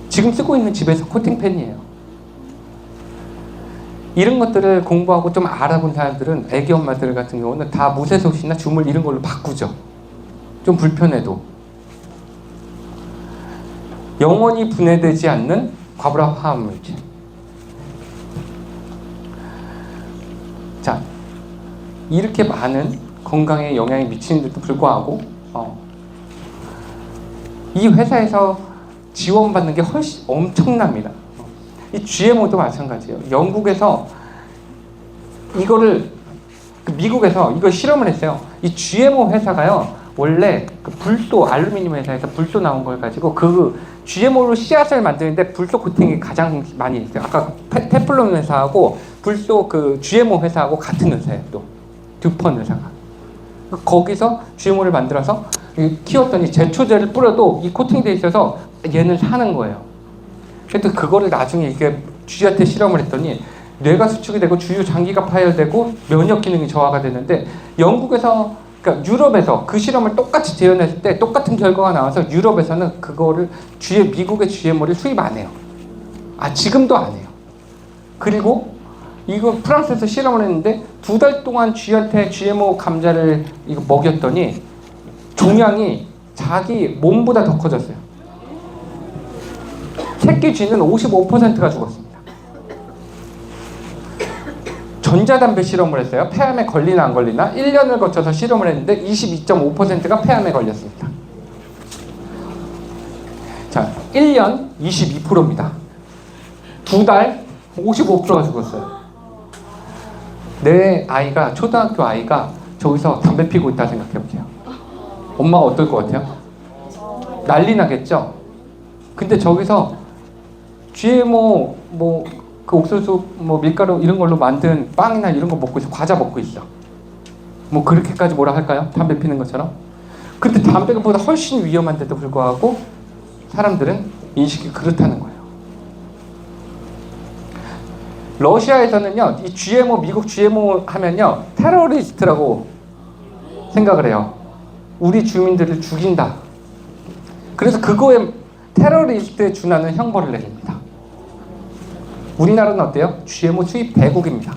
지금 쓰고 있는 집에서 코팅펜이에요. 이런 것들을 공부하고 좀 알아본 사람들은 애기 엄마들 같은 경우는 다 무쇠솥이나 주물 이런 걸로 바꾸죠. 좀 불편해도. 영원히 분해되지 않는 과부라 화합물질. 자, 이렇게 많은 건강에 영향이 미치는데도 불구하고 이 회사에서 지원받는 게 훨씬 엄청납니다. 이 GMO도 마찬가지예요. 영국에서 이거를 미국에서 이거 실험을 했어요. 이 GMO 회사가요 원래 그 불소 알루미늄 회사에서 불소 나온 걸 가지고 그 GMO로 씨앗을 만드는데 불소 코팅이 가장 많이 있어요. 아까 테플론 회사하고 불소 그 GMO 회사하고 같은 회사예요. 또 듀폰 회사가 거기서 GMO를 만들어서 키웠더니 제초제를 뿌려도 이 코팅돼 있어서 얘는 사는 거예요. 그래도 그거를 나중에 이게 쥐한테 실험을 했더니 뇌가 수축이 되고 주요 장기가 파열되고 면역 기능이 저하가 되는데 영국에서 그러니까 유럽에서 그 실험을 똑같이 재현했을 때 똑같은 결과가 나와서 유럽에서는 그거를 미국의 GMO를 수입 안 해요. 지금도 안 해요. 그리고 이거 프랑스에서 실험을 했는데 2달 동안 쥐한테 GMO 감자를 이거 먹였더니 종양이 자기 몸보다 더 커졌어요. 새끼 쥐는 55%가 죽었습니다. 전자담배 실험을 했어요. 폐암에 걸리나 안 걸리나 1년을 거쳐서 실험을 했는데 22.5%가 폐암에 걸렸습니다. 자, 1년 22%입니다. 2달 55%가 죽었어요. 내 아이가 초등학교 아이가 저기서 담배 피고 있다 생각해보세요. 엄마가 어떨 것 같아요? 난리 나겠죠? 근데 저기서 GMO 뭐 그 옥수수 뭐 밀가루 이런 걸로 만든 빵이나 이런 거 먹고 있어. 과자 먹고 있어. 뭐 그렇게까지 뭐라 할까요? 담배 피는 것처럼. 근데 담배보다 훨씬 위험한데도 불구하고 사람들은 인식이 그렇다는 거예요. 러시아에서는요, 이 GMO, 미국 GMO 하면요, 테러리스트라고 생각을 해요. 우리 주민들을 죽인다. 그래서 그거에 테러리스트에 준하는 형벌을 내립니다. 우리나라는 어때요? GMO 수입 대국입니다.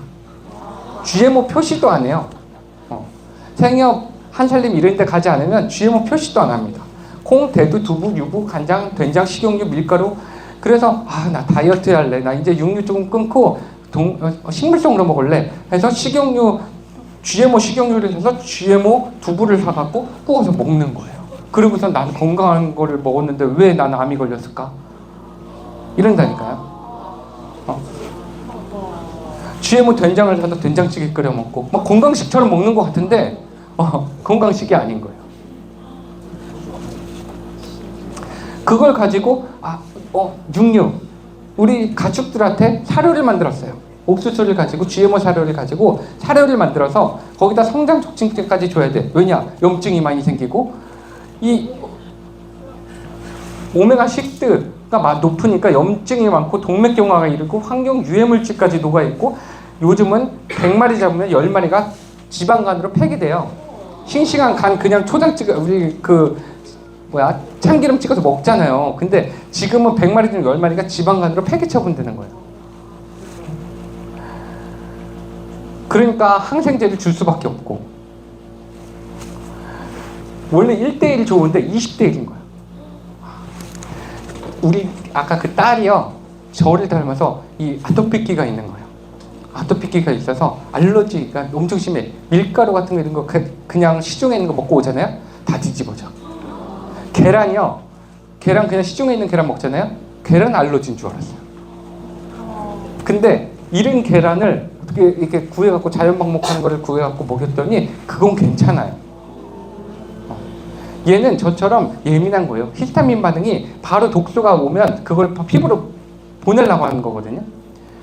GMO 표시도 안 해요. 생협, 한살림 이런 데 가지 않으면 GMO 표시도 안 합니다. 콩, 대두, 두부, 유부, 간장, 된장, 식용유, 밀가루. 그래서 나 다이어트 할래. 나 이제 육류 조금 끊고 식물성으로 먹을래. 해서 식용유, GMO 식용유를 해서 GMO 두부를 사갖고 구워서 먹는 거예요. 그러고서 난 건강한 거를 먹었는데 왜 나는 암이 걸렸을까? 이런다니까요. GMO 된장을 사서 된장찌개 끓여 먹고 막 건강식처럼 먹는 것 같은데 건강식이 아닌 거예요. 그걸 가지고 육류 우리 가축들한테 사료를 만들었어요. 옥수수를 가지고 GMO 사료를 가지고 사료를 만들어서 거기다 성장 촉진제까지 줘야 돼. 왜냐? 염증이 많이 생기고 이 오메가6가 높으니까 염증이 많고 동맥경화가 이르고 환경 유해물질까지 녹아있고 요즘은 100마리 잡으면 10마리가 지방간으로 폐기돼요. 싱싱한 간 그냥 초장 찍어 우리 참기름 찍어서 먹잖아요. 근데 지금은 100마리 중 10마리가 지방간으로 폐기 처분되는 거예요. 그러니까 항생제를 줄 수밖에 없고 원래 1대1 좋은데 20대1인 거예요. 우리 아까 그 딸이요 저를 닮아서 이 아토피기가 있는 거예요. 아토피기가 있어서 알러지가 엄청 심해. 밀가루 같은 거 이런 거 그냥 시중에 있는 거 먹고 오잖아요. 다 뒤집어져. 계란이요. 계란 그냥 시중에 있는 계란 먹잖아요. 계란 알러지인 줄 알았어요. 근데 이런 계란을 어떻게 이렇게 구해갖고 자연 방목하는 거를 구해갖고 먹였더니 그건 괜찮아요. 얘는 저처럼 예민한 거예요. 히스타민 반응이 바로 독소가 오면 그걸 피부로 보내려고 하는 거거든요.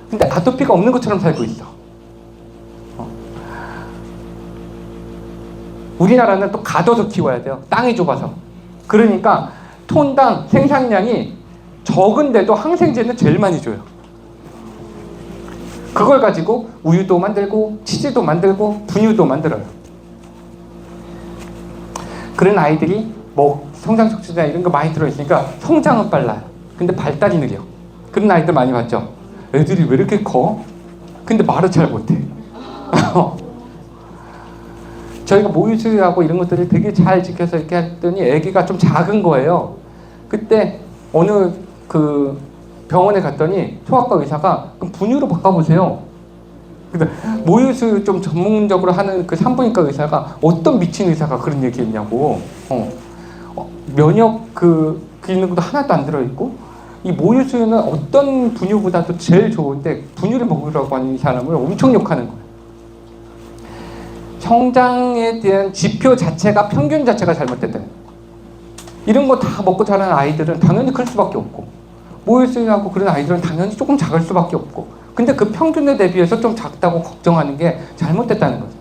근데 아토피가 없는 것처럼 살고 있어. 우리나라는 또 가둬서 키워야 돼요. 땅이 좁아서. 그러니까 톤당 생산량이 적은데도 항생제는 제일 많이 줘요. 그걸 가지고 우유도 만들고 치즈도 만들고 분유도 만들어요. 그런 아이들이 성장촉진제나 이런 거 많이 들어있으니까 성장은 빨라요. 근데 발달이 느려. 그런 아이들 많이 봤죠? 애들이 왜 이렇게 커? 근데 말을 잘 못해. 저희가 모유수유하고 이런 것들을 되게 잘 지켜서 이렇게 했더니 애기가 좀 작은 거예요. 그때 어느 그 병원에 갔더니 소아과 의사가 그럼 분유로 바꿔보세요. 근데 모유수유 좀 전문적으로 하는 그 산부인과 의사가 어떤 미친 의사가 그런 얘기했냐고. 면역 기능도 하나도 안 들어있고 이 모유수유는 어떤 분유보다도 제일 좋은데 분유를 먹으라고 하는 사람을 엄청 욕하는 거예요. 성장에 대한 지표 자체가 평균 자체가 잘못됐다는 거예요. 이런 거 다 먹고 자라는 아이들은 당연히 클 수밖에 없고 모유수유하고 그런 아이들은 당연히 조금 작을 수밖에 없고 근데 그 평균에 대비해서 좀 작다고 걱정하는 게 잘못됐다는 거죠.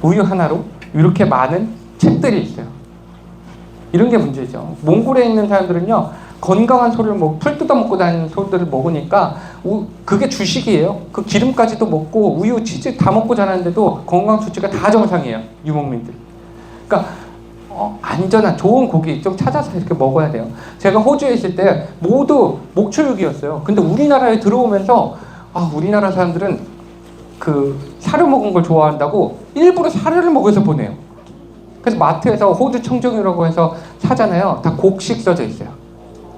우유 하나로 이렇게 많은 책들이 있어요. 이런 게 문제죠. 몽골에 있는 사람들은요 건강한 소를 풀 뜯어 먹고 다니는 소들을 먹으니까 그게 주식이에요. 그 기름까지도 먹고 우유, 치즈 다 먹고 자라는데도 건강 수치가 다 정상이에요. 유목민들. 그러니까 안전한 좋은 고기 좀 찾아서 이렇게 먹어야 돼요. 제가 호주에 있을 때 모두 목초육이었어요. 근데 우리나라에 들어오면서 우리나라 사람들은 그 사료 먹은 걸 좋아한다고 일부러 사료를 먹여서 보내요. 그래서 마트에서 호주 청정유라고 해서 사잖아요. 다 곡식 써져 있어요.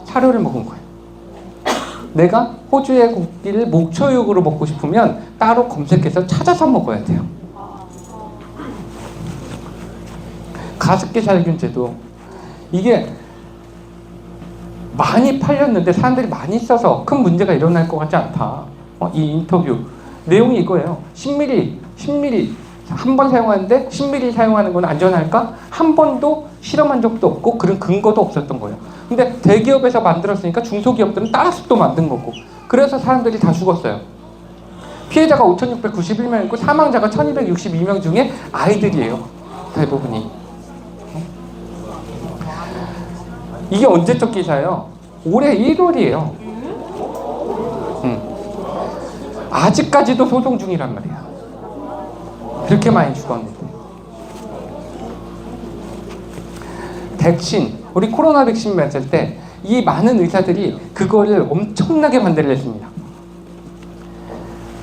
사료를 먹은 거예요. 내가 호주의 고기를 목초육으로 먹고 싶으면 따로 검색해서 찾아서 먹어야 돼요. 가습기 살균제도 이게 많이 팔렸는데 사람들이 많이 써서 큰 문제가 일어날 것 같지 않다. 이 인터뷰 내용이 이거예요. 10ml 한 번 사용하는데 10ml 사용하는 건 안전할까? 한 번도 실험한 적도 없고 그런 근거도 없었던 거예요. 근데 대기업에서 만들었으니까 중소기업들은 따라서 또 만든 거고 그래서 사람들이 다 죽었어요. 피해자가 5,691명이고 사망자가 1,262명 중에 아이들이에요. 대부분이. 이게 언제적 기사예요? 올해 1월이에요. 아직까지도 소송 중이란 말이야. 그렇게 많이 죽었는데. 백신, 우리 코로나 백신 맞을 때 이 많은 의사들이 그거를 엄청나게 반대를 했습니다.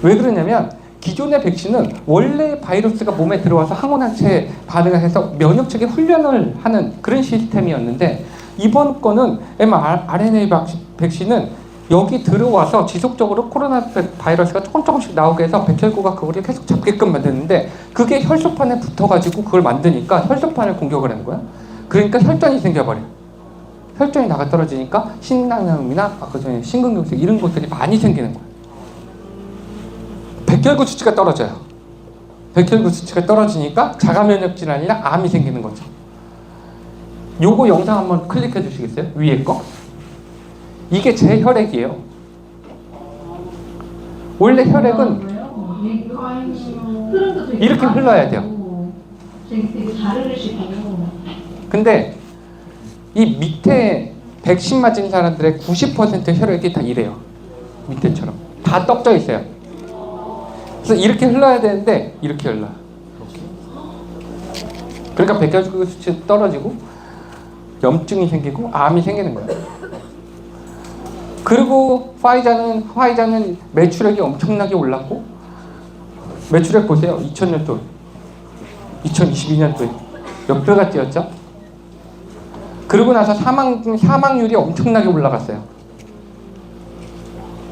왜 그러냐면 기존의 백신은 원래 바이러스가 몸에 들어와서 항원항체 반응을 해서 면역체계 훈련을 하는 그런 시스템이었는데, 이번 거는 mRNA 백신은 여기 들어와서 지속적으로 코로나 바이러스가 조금씩 나오게 해서 백혈구가 그거를 계속 잡게끔 만드는데, 그게 혈소판에 붙어가지고 그걸 만드니까 혈소판을 공격을 하는 거야. 그러니까 혈전이 생겨버려. 혈전이 나가 떨어지니까 신장염이나 아까 전에 심근경색 이런 것들이 많이 생기는 거야. 백혈구 수치가 떨어져요. 백혈구 수치가 떨어지니까 자가면역 질환이나 암이 생기는 거죠. 요거 영상 한번 클릭해 주시겠어요? 위에 거. 이게 제 혈액이에요. 원래 혈액은 이렇게 흘러야 돼요. 근데 이 밑에 백신 맞은 사람들의 90% 혈액이 다 이래요. 밑에처럼 다 떡져 있어요. 그래서 이렇게 흘러야 되는데 이렇게 흘러요. 그러니까 백혈구 수치 떨어지고 염증이 생기고 암이 생기는 거예요. 그리고 화이자는 매출액이 엄청나게 올랐고, 매출액 보세요. 2000년도 2022년도에 몇 배가 뛰었죠? 그러고 나서 사망률이 엄청나게 올라갔어요.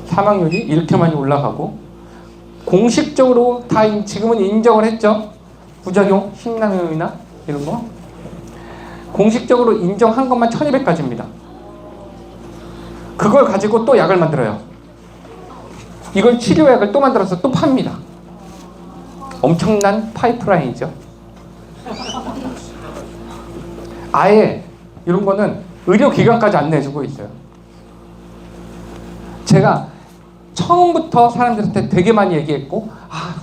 사망률이 이렇게 많이 올라가고, 공식적으로 다 지금은 인정을 했죠. 부작용, 심낭염이나 이런 거 공식적으로 인정한 것만 1200가지입니다. 그걸 가지고 또 약을 만들어요. 이걸 치료약을 또 만들어서 또 팝니다. 엄청난 파이프라인이죠. 아예 이런 거는 의료기관까지 안 내주고 있어요. 제가 처음부터 사람들한테 되게 많이 얘기했고,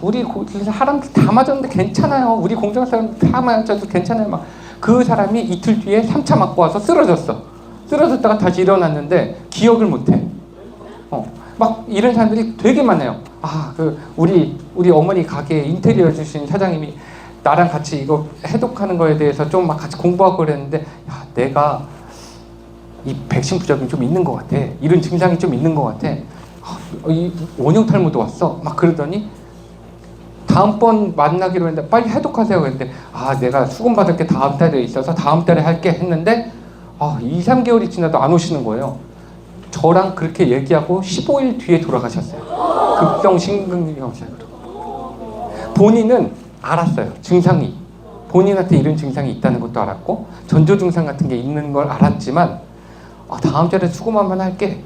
우리 사람들 다 맞았는데 괜찮아요. 우리 공장 사람들 다 맞아도 괜찮아요. 막 그 사람이 이틀 뒤에 3차 맞고 와서 쓰러졌어. 쓰러졌다가 다시 일어났는데 기억을 못해. 막 이런 사람들이 되게 많아요. 우리 어머니 가게 인테리어 주신 사장님이 나랑 같이 이거 해독하는 거에 대해서 좀 막 같이 공부하고 그랬는데, 내가 이 백신 부작용이 좀 있는 것 같아. 이런 증상이 좀 있는 것 같아. 이 원형 탈모도 왔어. 막 그러더니 다음번 만나기로 했는데 빨리 해독하세요. 그랬는데 내가 수금 받을 게 다음 달에 있어서 다음 달에 할게 했는데 2, 3개월이 지나도 안 오시는 거예요. 저랑 그렇게 얘기하고 15일 뒤에 돌아가셨어요. 급성 심근경색으로. 본인은 알았어요. 증상이. 본인한테 이런 증상이 있다는 것도 알았고 전조 증상 같은 게 있는 걸 알았지만 다음 달에 수금만 할게.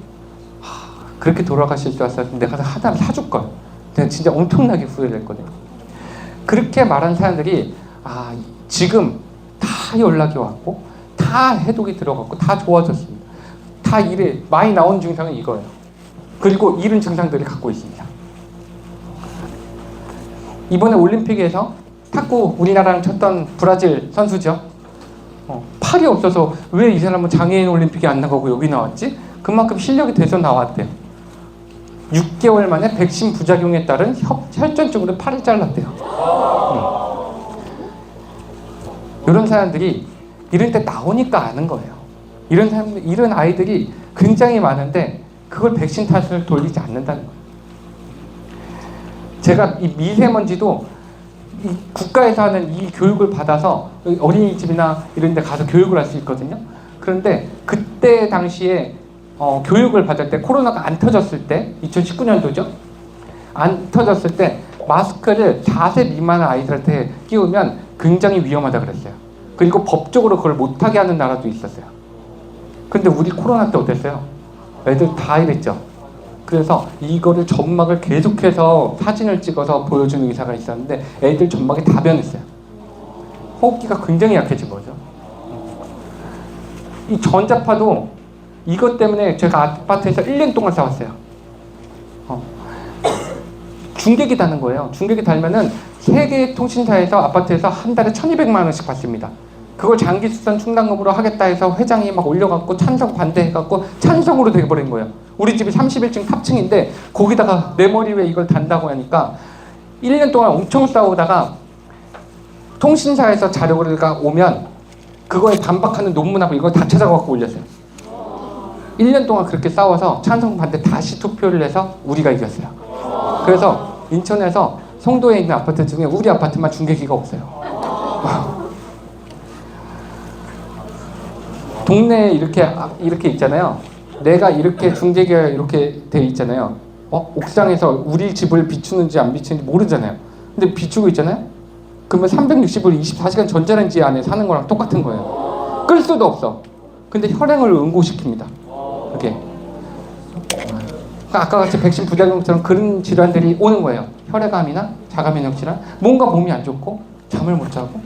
그렇게 돌아가실 줄 알았는데 내가 하나를 사줄 걸. 내가 진짜 엄청나게 후회를 했거든요. 그렇게 말한 사람들이 지금 다 연락이 왔고 다 해독이 들어갔고 다 좋아졌습니다. 다 이래 많이 나온 증상은 이거예요. 그리고 이런 증상들을 갖고 있습니다. 이번에 올림픽에서 탁구 우리나라랑 쳤던 브라질 선수죠. 팔이 없어서 왜 이 사람은 장애인 올림픽에 안 나가고 여기 나왔지? 그만큼 실력이 돼서 나왔대요. 6개월 만에 백신 부작용에 따른 혈전 쪽으로 팔을 잘랐대요. 이런 사람들이 이런 때 나오니까 아는 거예요. 이런 아이들이 굉장히 많은데 그걸 백신 탓을 돌리지 않는다는 거예요. 제가 이 미세먼지도 이 국가에서 하는 이 교육을 받아서 어린이집이나 이런 데 가서 교육을 할 수 있거든요. 그런데 그때 당시에 교육을 받을 때 코로나가 안 터졌을 때 2019년도죠. 안 터졌을 때 마스크를 4세 미만 아이들한테 끼우면 굉장히 위험하다 그랬어요. 그리고 법적으로 그걸 못하게 하는 나라도 있었어요. 근데 우리 코로나 때 어땠어요? 애들 다 이랬죠. 그래서 이거를 점막을 계속해서 사진을 찍어서 보여주는 의사가 있었는데 애들 점막이 다 변했어요. 호흡기가 굉장히 약해진 거죠. 이 전자파도 이것 때문에 제가 아파트에서 1년 동안 싸웠어요. 중계기 다는 거예요. 중계기 달면은 세 개의 통신사에서 아파트에서 한 달에 1,200만 원씩 받습니다. 그걸 장기 수선 충당금으로 하겠다 해서 회장이 막 올려갖고 찬성 반대해갖고 찬성으로 돼버린 거예요. 우리 집이 31층 탑층인데 거기다가 내 머리 위에 이걸 단다고 하니까 1년 동안 엄청 싸우다가 통신사에서 자료가 오면 그거에 반박하는 논문하고 이걸 다 찾아갖고 올렸어요. 1년 동안 그렇게 싸워서 찬성 반대 다시 투표를 해서 우리가 이겼어요. 그래서 인천에서 송도에 있는 아파트 중에 우리 아파트만 중계기가 없어요. 동네에 이렇게 있잖아요. 내가 이렇게 중계기가 이렇게 돼 있잖아요. 옥상에서 우리 집을 비추는지 안 비추는지 모르잖아요. 근데 비추고 있잖아요. 그러면 360을 24시간 전자레인지 안에 사는 거랑 똑같은 거예요. 끌 수도 없어. 근데 혈행을 응고시킵니다. 그게 아까 같이 백신 부작용처럼 그런 질환들이 오는 거예요. 혈액암이나 자가면역 질환, 뭔가 몸이 안 좋고 잠을 못 자고.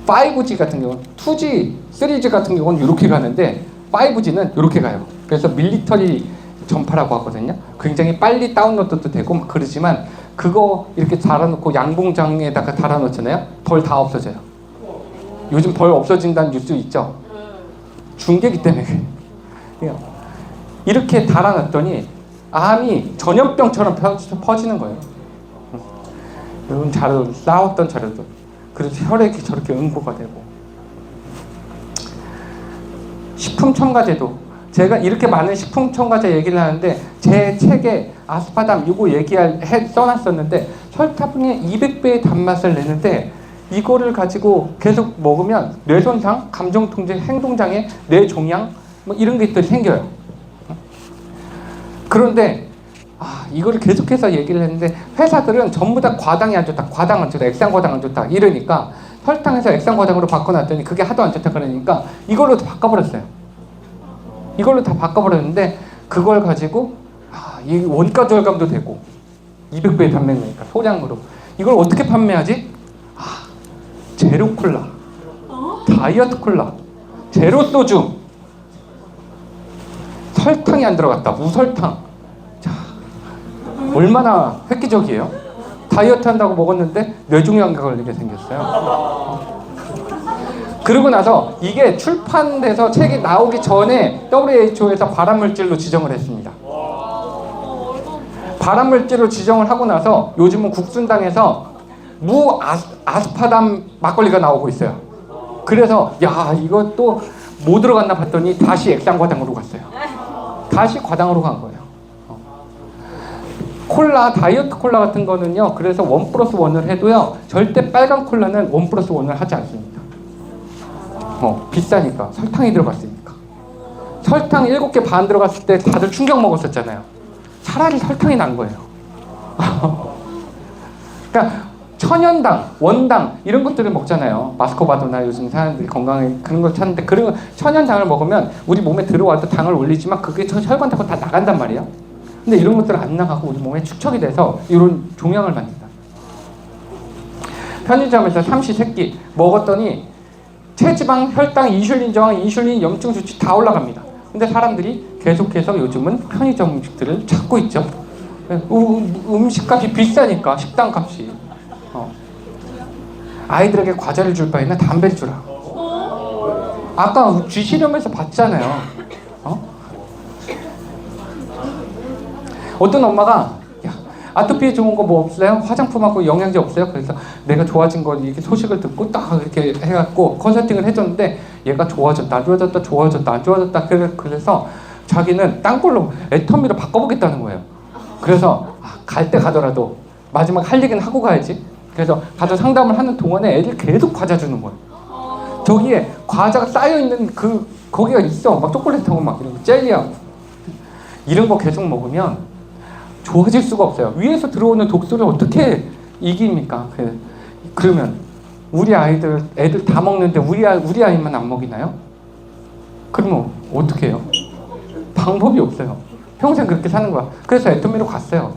5G 같은 경우는 2G, 3G 같은 경우는 이렇게 가는데 5G는 이렇게 가요. 그래서 밀리터리 전파라고 하거든요. 굉장히 빨리 다운로드도 되고 막 그러지만 그거 이렇게 달아놓고 양봉장에다가 달아놓잖아요. 벌 다 없어져요. 요즘 벌 없어진다는 뉴스 있죠. 중계기 때문에 그래요. 이렇게 달아놨더니 암이 전염병처럼 퍼지는 거예요. 이런 자료, 싸웠던 자료도. 그래서 혈액이 저렇게 응고가 되고. 식품 첨가제도. 제가 이렇게 많은 식품 첨가제 얘기를 하는데 제 책에 아스파담 이거 써놨었는데 설탕의 200배의 단맛을 내는데 이거를 가지고 계속 먹으면 뇌손상, 감정통제, 행동장애, 뇌종양 뭐 이런 것들이 생겨요. 그런데 이거를 계속해서 얘기를 했는데 회사들은 전부 다 과당이 안 좋다, 과당 안 좋다, 액상과당 안 좋다 이러니까 설탕에서 액상과당으로 바꿔놨더니 그게 하도 안 좋다 그러니까 이걸로 다 바꿔버렸어요. 이걸로 다 바꿔버렸는데 그걸 가지고 이 원가 절감도 되고 200배의 단백이니까 소량으로 이걸 어떻게 판매하지? 제로 콜라, 다이어트 콜라, 제로 소주, 설탕이 안 들어갔다, 무설탕. 자, 얼마나 획기적이에요? 다이어트 한다고 먹었는데 뇌종양과 걸리게 생겼어요. 그러고 나서 이게 출판돼서 책이 나오기 전에 WHO에서 발암물질로 지정을 했습니다. 발암물질로 지정을 하고 나서 요즘은 국순당에서 아스파담 막걸리가 나오고 있어요. 그래서 이것도 뭐 들어갔나 봤더니 다시 액상과당으로 갔어요. 다시 과당으로 간 거예요. 콜라, 다이어트 콜라 같은 거는요. 그래서 1+1을 해도요. 절대 빨간 콜라는 1+1을 하지 않습니다. 비싸니까. 설탕이 들어갔으니까. 설탕 7개 반 들어갔을 때 다들 충격 먹었었잖아요. 차라리 설탕이 난 거예요. 그러니까 천연당, 원당 이런 것들을 먹잖아요. 마스코바도나 요즘 사람들이 건강에 그런 걸 찾는데 그런 천연당을 먹으면 우리 몸에 들어와도 당을 올리지만 그게 혈관 타고 다 나간단 말이에요. 근데 이런 것들은 안 나가고 우리 몸에 축적이 돼서 이런 종양을 만든다. 편의점에서 삼시세끼 먹었더니 체지방, 혈당, 인슐린 저항, 인슐린, 염증 수치 다 올라갑니다. 근데 사람들이 계속해서 요즘은 편의점 음식들을 찾고 있죠. 음식값이 비싸니까 식당값이. 아이들에게 과자를 줄 바에는 담배를 주라. 아까 쥐실험에서 봤잖아요. 어떤 엄마가 아토피에 좋은 거 뭐 없어요? 화장품하고 영양제 없어요? 그래서 내가 좋아진 거 이렇게 소식을 듣고 딱 이렇게 해갖고 컨설팅을 해줬는데 얘가 좋아졌다, 안 좋아졌다, 좋아졌다, 안 좋아졌다. 그래서 자기는 딴 걸로 애터미로 바꿔보겠다는 거예요. 그래서 갈 때 가더라도 마지막 할 얘기는 하고 가야지. 그래서 가서 상담을 하는 동안에 애들 계속 과자 주는 거예요. 저기에 과자가 쌓여있는 거기가 있어. 막 초콜릿하고 막 이런 거, 젤리하고. 이런 거 계속 먹으면 좋아질 수가 없어요. 위에서 들어오는 독소를 어떻게 이깁니까? 그러면 우리 애들 다 먹는데 우리 아이만 안 먹이나요? 그러면 어떻게 해요? 방법이 없어요. 평생 그렇게 사는 거야. 그래서 애터미로 갔어요.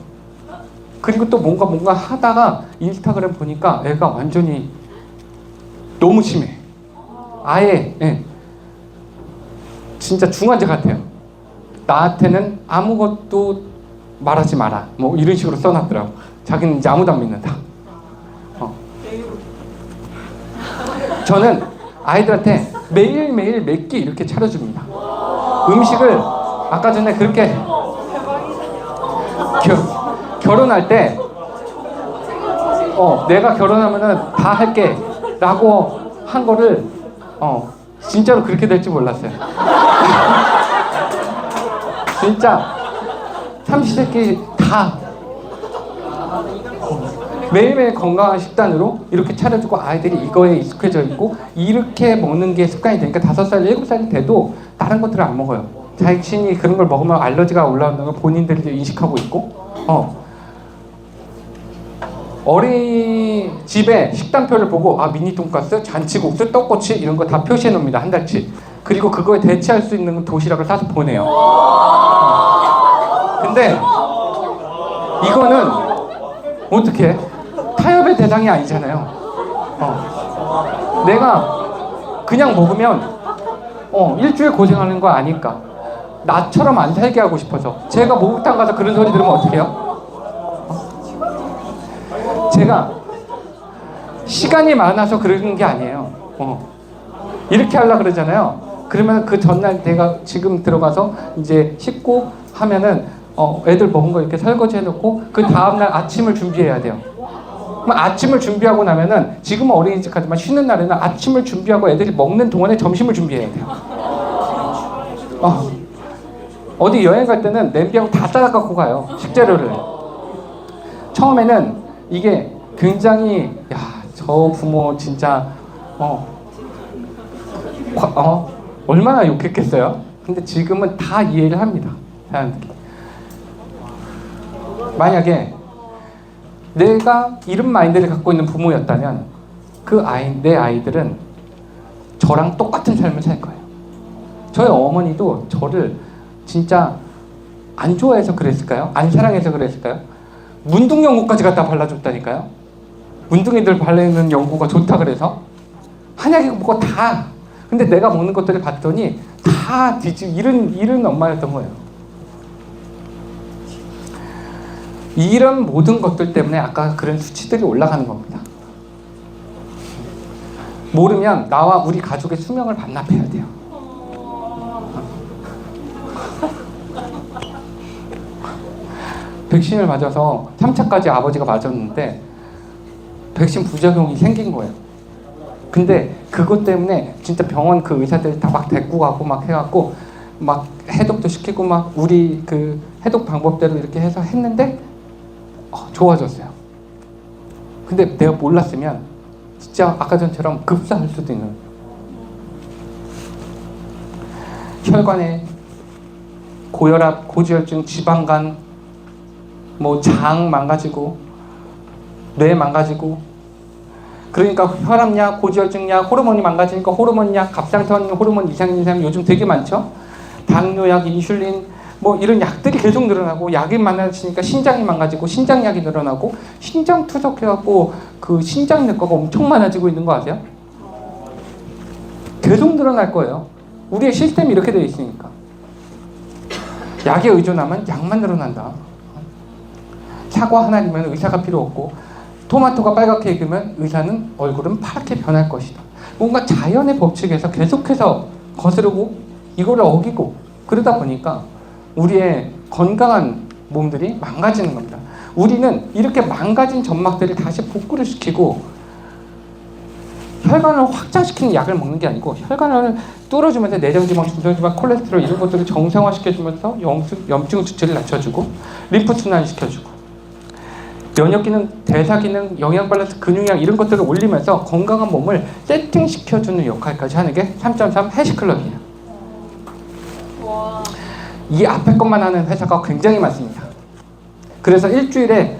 그리고 또 뭔가 하다가 인스타그램 보니까 애가 완전히 너무 심해. 아예 진짜 중환자 같아요. 나한테는 아무것도 말하지 마라. 뭐 이런 식으로 써놨더라고. 자기는 이제 아무도 안 믿는다. 저는 아이들한테 매일매일 몇 끼 이렇게 차려줍니다. 음식을 아까 전에 그렇게 결혼할 때 내가 결혼하면은 다 할게 라고 한 거를 진짜로 그렇게 될 줄 몰랐어요. 진짜 삼시세끼 다 매일매일 건강한 식단으로 이렇게 차려주고 아이들이 이거에 익숙해져 있고 이렇게 먹는 게 습관이 되니까 5살, 7살이 돼도 다른 것들을 안 먹어요. 자신이 그런 걸 먹으면 알러지가 올라오는 걸 본인들이 인식하고 있고 어린이집에 식단표를 보고 미니 돈가스, 잔치국수, 떡꼬치 이런 거 다 표시해 놓습니다. 한 달치. 그리고 그거에 대체할 수 있는 도시락을 싸서 보내요. 근데 이거는 어떻게 타협의 대상이 아니잖아요. 내가 그냥 먹으면 일주일 고생하는 거 아니까 나처럼 안 살게 하고 싶어서 제가 목욕탕 가서 그런 소리 들으면 어떡해요? 제가 시간이 많아서 그러는 게 아니에요. 이렇게 하려고 그러잖아요. 그러면 그 전날 내가 지금 들어가서 이제 씻고 하면은 애들 먹은 거 이렇게 설거지 해놓고 그 다음날 아침을 준비해야 돼요. 그럼 아침을 준비하고 나면은 지금은 어린이집 가지만 쉬는 날에는 아침을 준비하고 애들이 먹는 동안에 점심을 준비해야 돼요. 어디 여행 갈 때는 냄비하고 다 싸다 갖고 가요. 식재료를. 처음에는 이게 굉장히 저 부모 진짜 얼마나 욕했겠어요. 근데 지금은 다 이해를 합니다. 사람들이. 만약에 내가 이런 마인드를 갖고 있는 부모였다면 내 아이들은 저랑 똑같은 삶을 살 거예요. 저희 어머니도 저를 진짜 안 좋아해서 그랬을까요? 안 사랑해서 그랬을까요? 문둥 연고까지 갖다 발라줬다니까요. 문둥이들 바르는 연고가 좋다 그래서 한약이 뭐고 다. 근데 내가 먹는 것들을 봤더니 다 이런 엄마였던 거예요. 이런 모든 것들 때문에 아까 그런 수치들이 올라가는 겁니다. 모르면 나와 우리 가족의 수명을 반납해야 돼요. 백신을 맞아서 3차까지 아버지가 맞았는데 백신 부작용이 생긴 거예요. 근데 그것 때문에 진짜 병원 그 의사들이 다 막 데리고 가고 막 해갖고 막 해독도 시키고 막 우리 그 해독 방법대로 이렇게 해서 했는데 좋아졌어요. 근데 내가 몰랐으면 진짜 아까 전처럼 급사할 수도 있는 혈관에 고혈압, 고지혈증, 지방간, 뭐 장 망가지고 뇌 망가지고 그러니까 혈압약, 고지혈증약, 호르몬이 망가지니까 호르몬약, 갑상선 호르몬 이상 요즘 되게 많죠. 당뇨약, 인슐린 뭐 이런 약들이 계속 늘어나고 약이 많아지니까 신장이 망가지고 신장약이 늘어나고 신장 투석해갖고 그 신장 내과가 엄청 많아지고 있는 거 아세요? 계속 늘어날 거예요. 우리의 시스템이 이렇게 되어 있으니까. 약에 의존하면 약만 늘어난다. 사과 하나이면 의사가 필요 없고 토마토가 빨갛게 익으면 의사는 얼굴은 파랗게 변할 것이다. 뭔가 자연의 법칙에서 계속해서 거스르고 이거를 어기고 그러다 보니까 우리의 건강한 몸들이 망가지는 겁니다. 우리는 이렇게 망가진 점막들을 다시 복구를 시키고 혈관을 확장시키는 약을 먹는 게 아니고 혈관을 뚫어주면서 내장지방, 중성지방, 콜레스테롤 이런 것들을 정상화시켜주면서 염증 수치를 낮춰주고 림프 순환시켜주고 면역기능, 대사기능, 영양밸런스, 근육량 이런 것들을 올리면서 건강한 몸을 세팅시켜주는 역할까지 하는 게 3.3 헬스클럽이에요. 이 앞에 것만 하는 회사가 굉장히 많습니다. 그래서 일주일에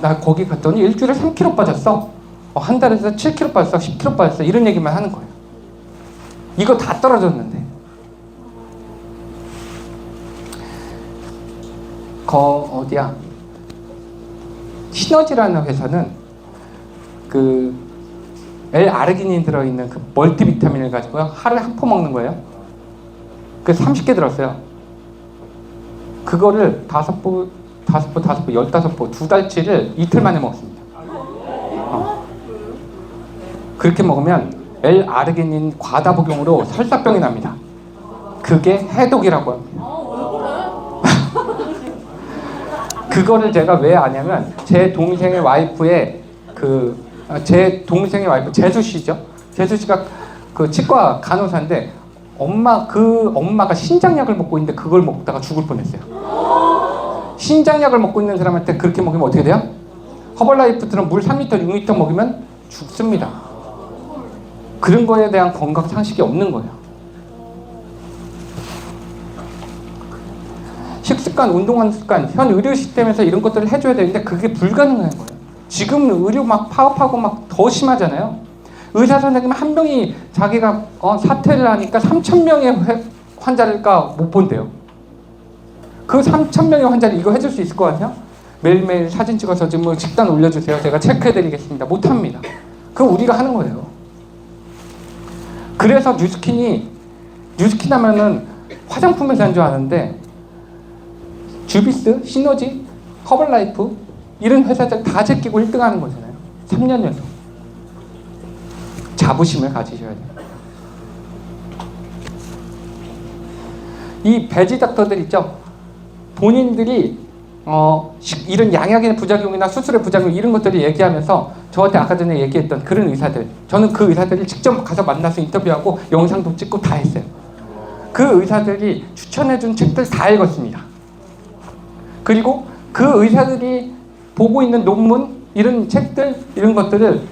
나 거기 갔더니 일주일에 3kg 빠졌어. 한 달에서 7kg 빠졌어, 10kg 빠졌어 이런 얘기만 하는 거예요. 이거 다 떨어졌는데 어디야? 시너지라는 회사는 그 L-아르기닌 들어있는 그 멀티비타민을 가지고요 하루에 한 포 먹는 거예요. 그래서 30개 들었어요. 그거를 5포 5포, 15포, 2달치를 이틀 만에 먹습니다. 그렇게 먹으면 L-아르기닌 과다 복용으로 설사병이 납니다. 그게 해독이라고 합니다. 그거를 제가 왜 아냐면 제 동생의 와이프의 제 동생의 와이프 재수 씨죠. 재수 씨가 그 치과 간호사인데 엄마가 신장약을 먹고 있는데 그걸 먹다가 죽을 뻔했어요. 신장약을 먹고 있는 사람한테 그렇게 먹으면 어떻게 돼요? 허벌라이프처럼 물 3리터, 6리터 먹으면 죽습니다. 그런 거에 대한 건강 상식이 없는 거예요. 식습관, 운동하는 습관, 현 의료 시스템에서 이런 것들을 해줘야 되는데 그게 불가능한 거예요. 지금 의료 막 파업하고 막 더 심하잖아요. 의사 선생님 한 명이 자기가 사퇴를 하니까 3,000명의 환자를까 못 본대요. 그 3,000명의 환자를 이거 해줄 수 있을 것 같아요? 매일매일 사진 찍어서 지금 뭐 식단 올려주세요. 제가 체크해드리겠습니다. 못합니다. 그거 우리가 하는 거예요. 그래서 뉴스킨 하면은 화장품 회사인 줄 아는데 주비스, 시너지, 허벌라이프 이런 회사들 다 제끼고 1등 하는 거잖아요. 3년 연속. 자부심을 가지셔야 돼요. 이 배지 닥터들 있죠? 본인들이 이런 양약의 부작용이나 수술의 부작용 이런 것들을 얘기하면서 저한테 아까 전에 얘기했던 그런 의사들, 저는 그 의사들을 직접 가서 만나서 인터뷰하고 영상도 찍고 다 했어요. 그 의사들이 추천해준 책들 다 읽었습니다. 그리고 그 의사들이 보고 있는 논문, 이런 책들, 이런 것들을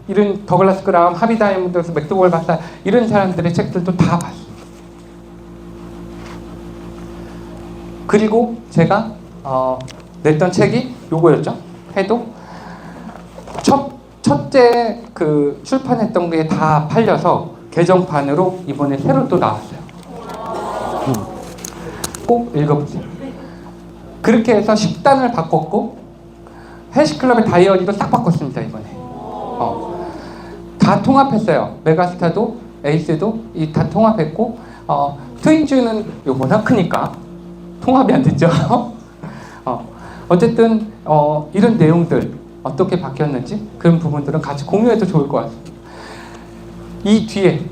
이런 더글라스 그라함, 하비 다이아몬드스, 맥도웰 박사 이런 사람들의 책들도 다 봤습니다. 그리고 제가 냈던 책이 요거였죠. 해독. 첫째 그 출판했던 게 다 팔려서 개정판으로 이번에 새로 또 나왔어요. 꼭 읽어보세요. 그렇게 해서 식단을 바꿨고 헬스클럽의 다이어리도 싹 바꿨습니다. 이번에 다 통합했어요. 메가스타도 에이스도 다 통합했고 트윈즈는 요거나 크니까 통합이 안 됐죠. 어쨌든 이런 내용들 어떻게 바뀌었는지 그런 부분들은 같이 공유해도 좋을 것 같습니다. 이 뒤에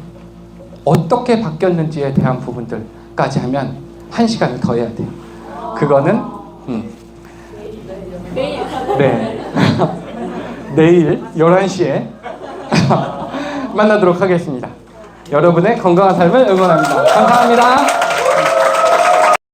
어떻게 바뀌었는지에 대한 부분들까지 하면 1시간을 더 해야 돼요. 그거는 네. 내일 11시에 만나도록 하겠습니다. 여러분의 건강한 삶을 응원합니다. 감사합니다.